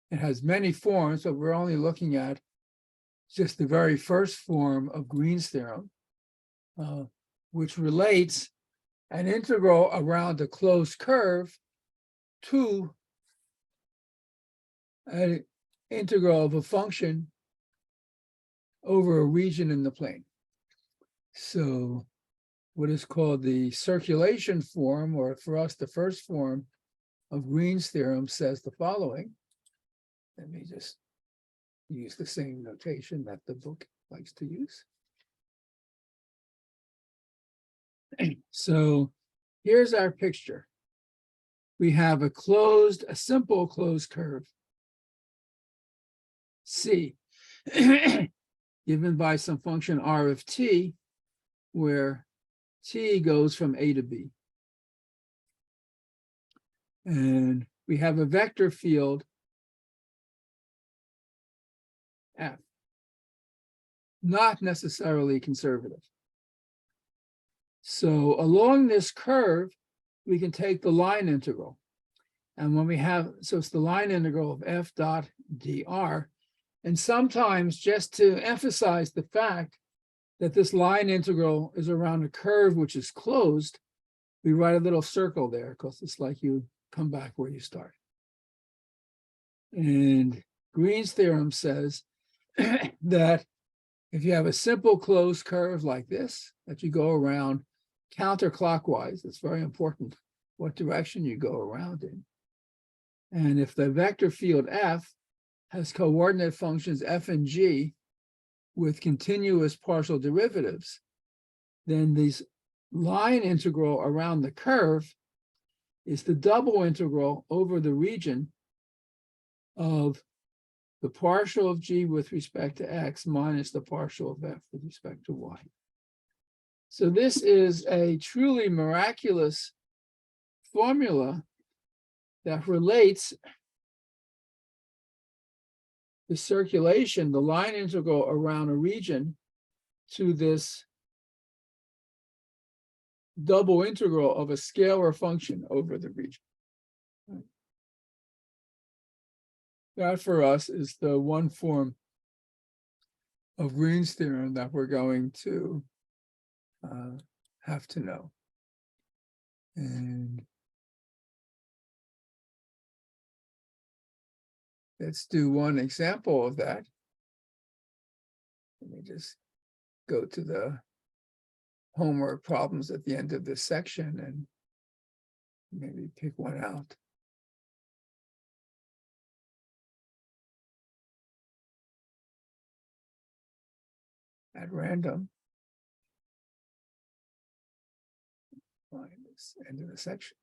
It has many forms, but we're only looking at just the very first form of Green's theorem, which relates an integral around a closed curve to an integral of a function over a region in the plane. So what is called the circulation form, or for us, the first form of Green's theorem, says the following. Let me just use the same notation that the book likes to use. So here's our picture. We have a simple closed curve, C, given by some function R of t, where t goes from A to B. And we have a vector field F, not necessarily conservative. So along this curve, we can take the line integral. And when we have, so it's the line integral of F dot dr. And sometimes, just to emphasize the fact that this line integral is around a curve which is closed, we write a little circle there because it's like you come back where you start. And Green's theorem says that if you have a simple closed curve like this, that you go around counterclockwise, it's very important what direction you go around in. And if the vector field F has coordinate functions f and g with continuous partial derivatives, then this line integral around the curve is the double integral over the region of the partial of g with respect to x minus the partial of f with respect to y. So this is a truly miraculous formula that relates the circulation, the line integral around a region, to this double integral of a scalar function over the region. That for us is the one form of Green's theorem that we're going to have to know. And let's do one example of that. Let me just go to the homework problems at the end of this section and maybe pick one out. At random. Find this end of the section.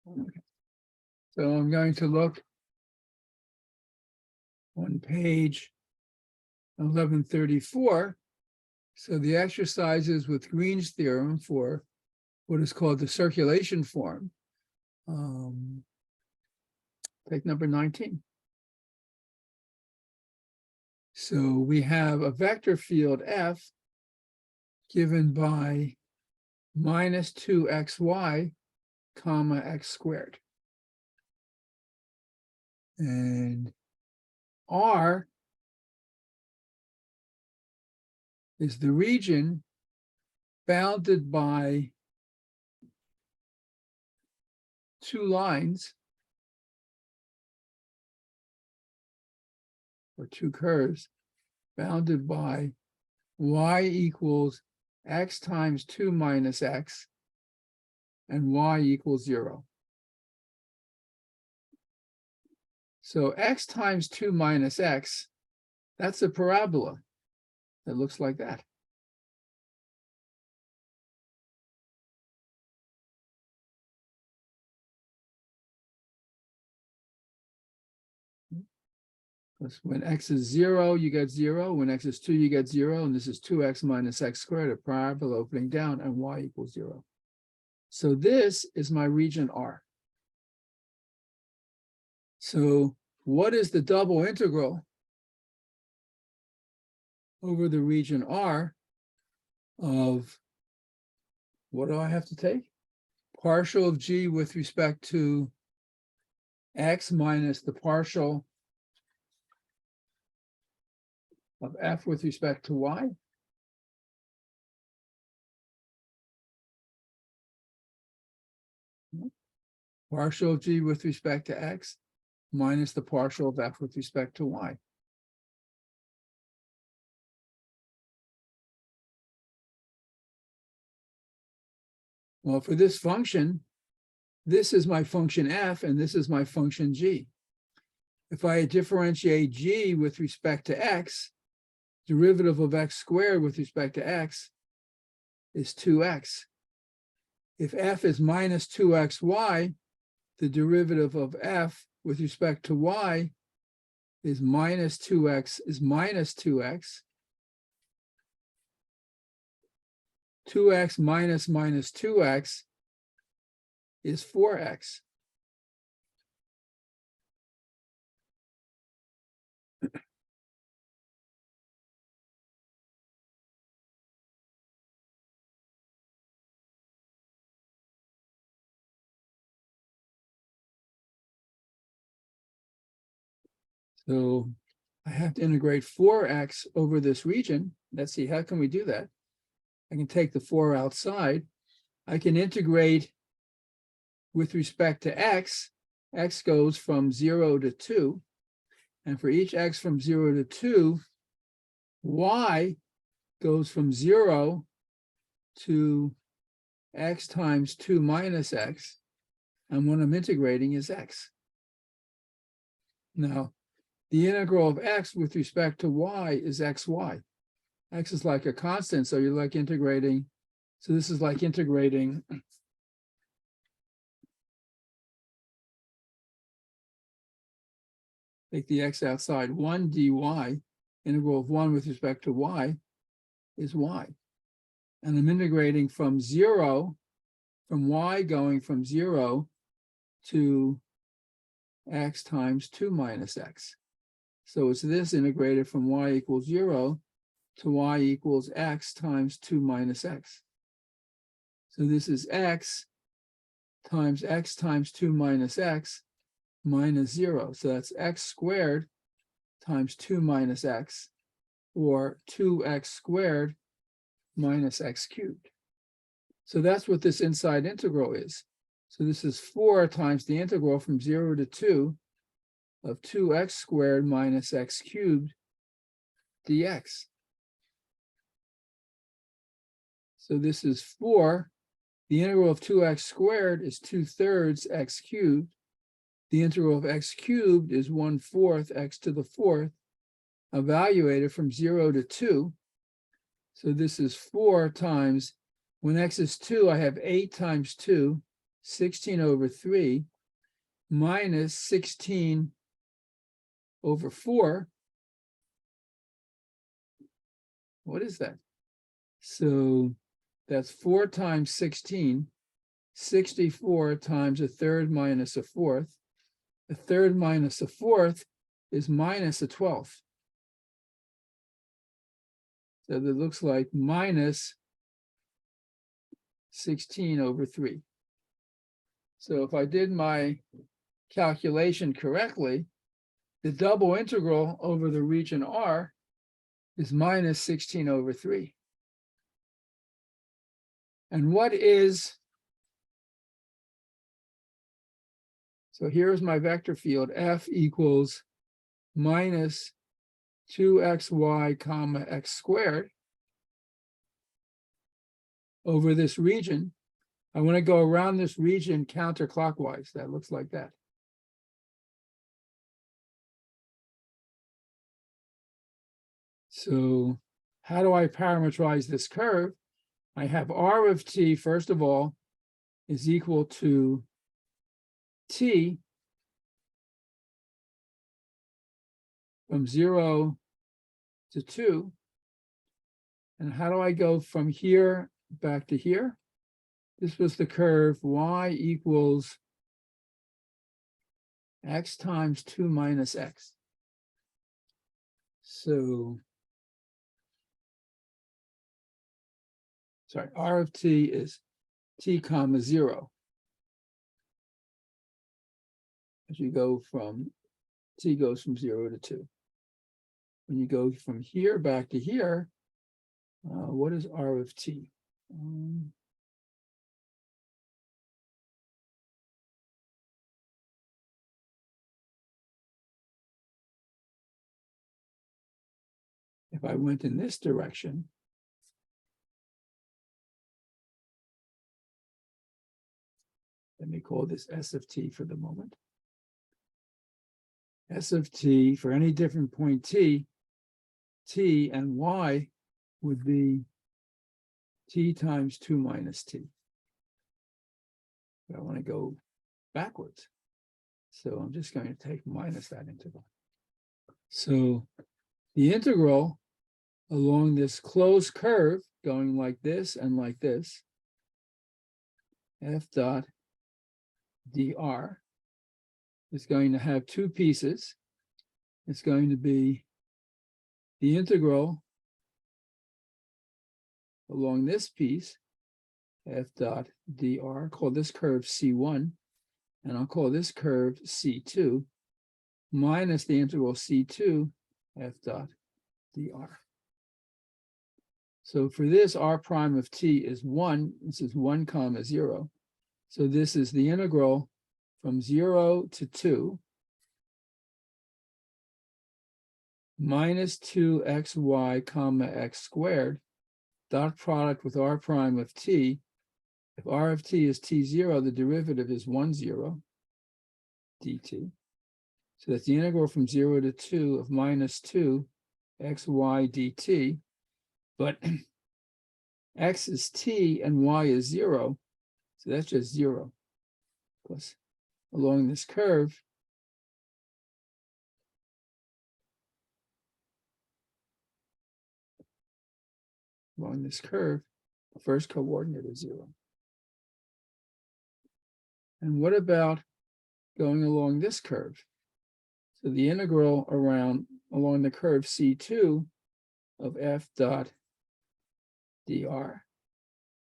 Okay. So I'm going to look on page 1134. So the exercises with Green's theorem for what is called the circulation form. Take number 19. So we have a vector field F given by minus 2xy comma x squared. And R is the region bounded by two lines or two curves bounded by y equals x times 2 minus x and y equals 0. So x times 2 minus x, that's a parabola that looks like that. Because when x is 0, you get 0. When x is 2, you get 0. And this is 2x minus x squared, a parabola opening down, and y equals 0. So this is my region R. So what is the double integral over the region R of, what do I have to take? Partial of g with respect to x minus the partial of f with respect to y. Partial of g with respect to x minus the partial of f with respect to y. Well, for this function, this is my function f and this is my function g. If I differentiate g with respect to x, derivative of x squared with respect to x is 2x. If f is minus 2xy, the derivative of f with respect to y is minus 2x is minus 2x. 2x minus minus 2x is 4x. So I have to integrate 4x over this region. Let's see, how can we do that? I can take the 4 outside. I can integrate with respect to x. X goes from 0 to 2. And for each x from 0 to 2, y goes from 0 to x times 2 minus x. And what I'm integrating is x. Now, the integral of x with respect to y is xy. X is like a constant, so you're like integrating. So this is like integrating take the x outside, 1 dy, integral of 1 with respect to y is y. And I'm integrating from 0, from y going from 0 to x times 2 minus x. So it's this integrated from y equals 0 to y equals x times 2 minus x. So this is x times 2 minus x minus 0. So that's x squared times 2 minus x, or 2x squared minus x cubed. So that's what this inside integral is. So this is 4 times the integral from 0 to 2 of 2x squared minus x cubed dx. So this is 4. The integral of 2x squared is 2/3 x cubed. The integral of x cubed is 1/4 x to the 4th, evaluated from 0 to 2. So this is 4 times, when x is 2, I have 8 times 2, 16 over 3, minus 16 over 4. What is that? So that's 4 times 16, 64 times 1/3 minus 1/4. 1/3 minus 1/4 is minus 1/12. So that looks like minus 16 over 3. So if I did my calculation correctly, the double integral over the region R is minus 16 over 3. And what is, so here's my vector field, F equals minus 2xy comma x squared over this region. I want to go around this region counterclockwise. That looks like that. So how do I parameterize this curve? I have R of t, first of all, is equal to t from 0 to 2. And how do I go from here back to here? This was the curve y equals x times 2 minus x. So, sorry, R of t is t comma 0. As you go from, t goes from 0 to 2. When you go from here back to here, what is R of t? If I went in this direction, Let me call this S of t for the moment. S of t for any different point t, t and y would be t times 2 minus t. I want to go backwards. So I'm just going to take minus that integral. So the integral along this closed curve going like this and like this, f dot dr is going to have two pieces. It's going to be the integral along this piece, f dot dr, call this curve C1, and I'll call this curve C2, minus the integral C2 f dot dr. So for this, r prime of t is 1. This is 1 comma 0. So this is the integral from 0 to 2 minus 2xy comma x squared dot product with r prime of t. If r of t is t0, the derivative is 1, 0 dt. So that's the integral from 0 to 2 of minus 2 xy dt. But x is t and y is 0. So that's just 0. Plus, along this curve, the first coordinate is 0. And what about going along this curve? So the integral along the curve C2 of f dot dr.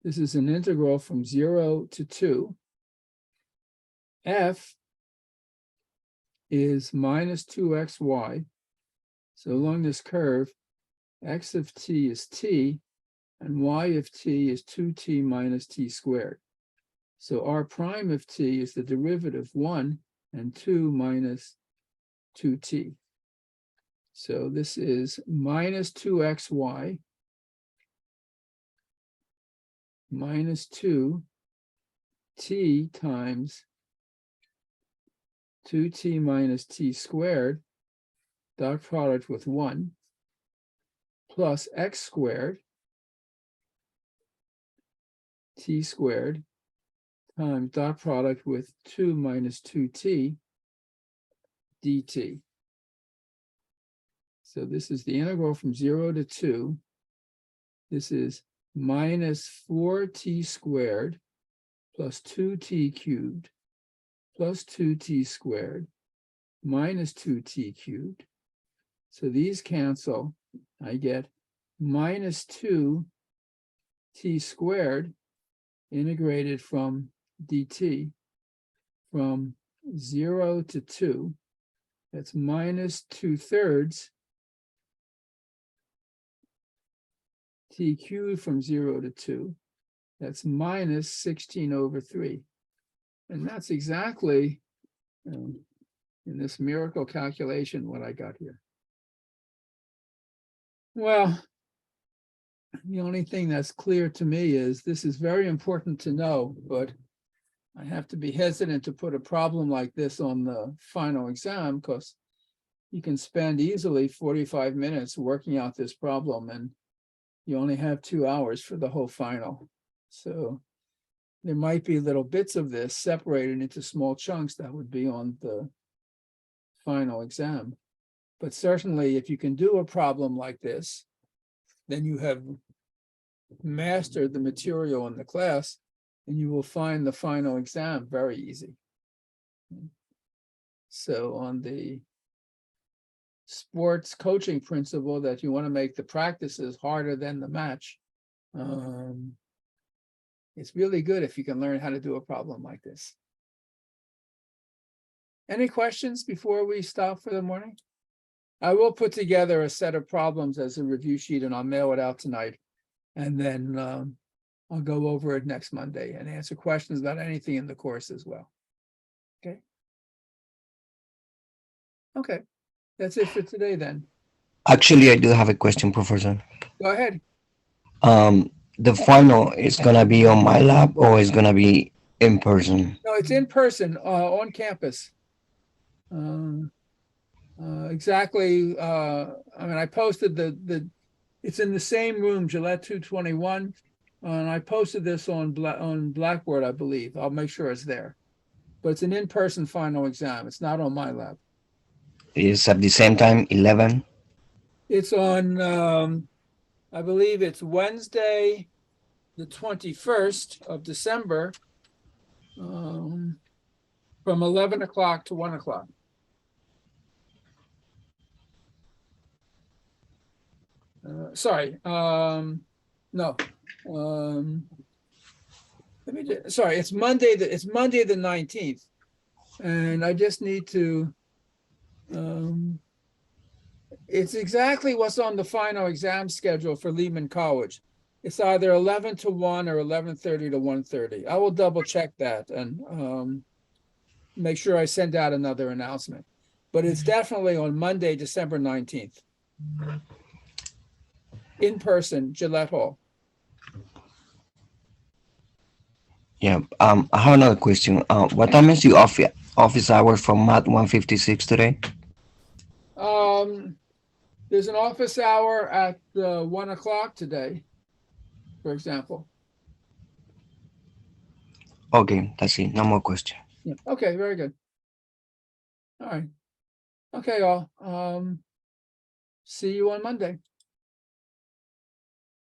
This is an integral from 0 to 2. F is minus 2xy. So along this curve, x of t is t, and y of t is 2t minus t squared. So r prime of t is the derivative 1 and 2 minus 2t. So this is minus 2xy minus 2t times 2t minus t squared dot product with 1 plus x squared t squared times dot product with 2 minus 2t dt. So this is the integral from 0 to 2. This is minus 4t squared plus 2t cubed plus 2t squared minus 2t cubed. So these cancel. I get minus 2t squared integrated from dt from 0 to 2. That's minus 2/3 t cubed from 0 to 2. That's minus 16/3. And that's exactly, in this miracle calculation, what I got here. Well, the only thing that's clear to me is this is very important to know, but I have to be hesitant to put a problem like this on the final exam because you can spend easily 45 minutes working out this problem and you only have 2 hours for the whole final. So there might be little bits of this separated into small chunks that would be on the final exam. But certainly if you can do a problem like this, then you have mastered the material in the class and you will find the final exam very easy. So on the sports coaching principle that you want to make the practices harder than the match, it's really good if you can learn how to do a problem like this. Any questions before we stop for the morning? I will put together a set of problems as a review sheet and I'll mail it out tonight. And then I'll go over it next Monday and answer questions about anything in the course as well. Okay. Okay. That's it for today then. Actually, I do have a question, Professor. Go ahead. The final is gonna be on my lab or is gonna be in person. No, it's in person, on campus. Exactly, I mean, I posted it's in the same room, Gillette 221. And I posted this on Blackboard, I believe. I'll make sure it's there. But it's an in-person final exam. It's not on my lab. It's at the same time, 11. It's on, I believe it's Wednesday, the 21st of December, from 11 o'clock to 1 o'clock. Sorry, no. Sorry, it's Monday, it's Monday the 19th. And I just need to, it's exactly what's on the final exam schedule for Lehman College. It's either 11 to 1 or 11:30 to 1:30. I will double check that and make sure I send out another announcement. But it's definitely on Monday, December 19th. In person, Gillette Hall. Yeah. I have another question. What time is the office hour for Math 156 today? There's an office hour at 1 o'clock today, for example. Okay, that's it. No more question. Yeah. Okay, very good. All right. Okay, all. See you on Monday.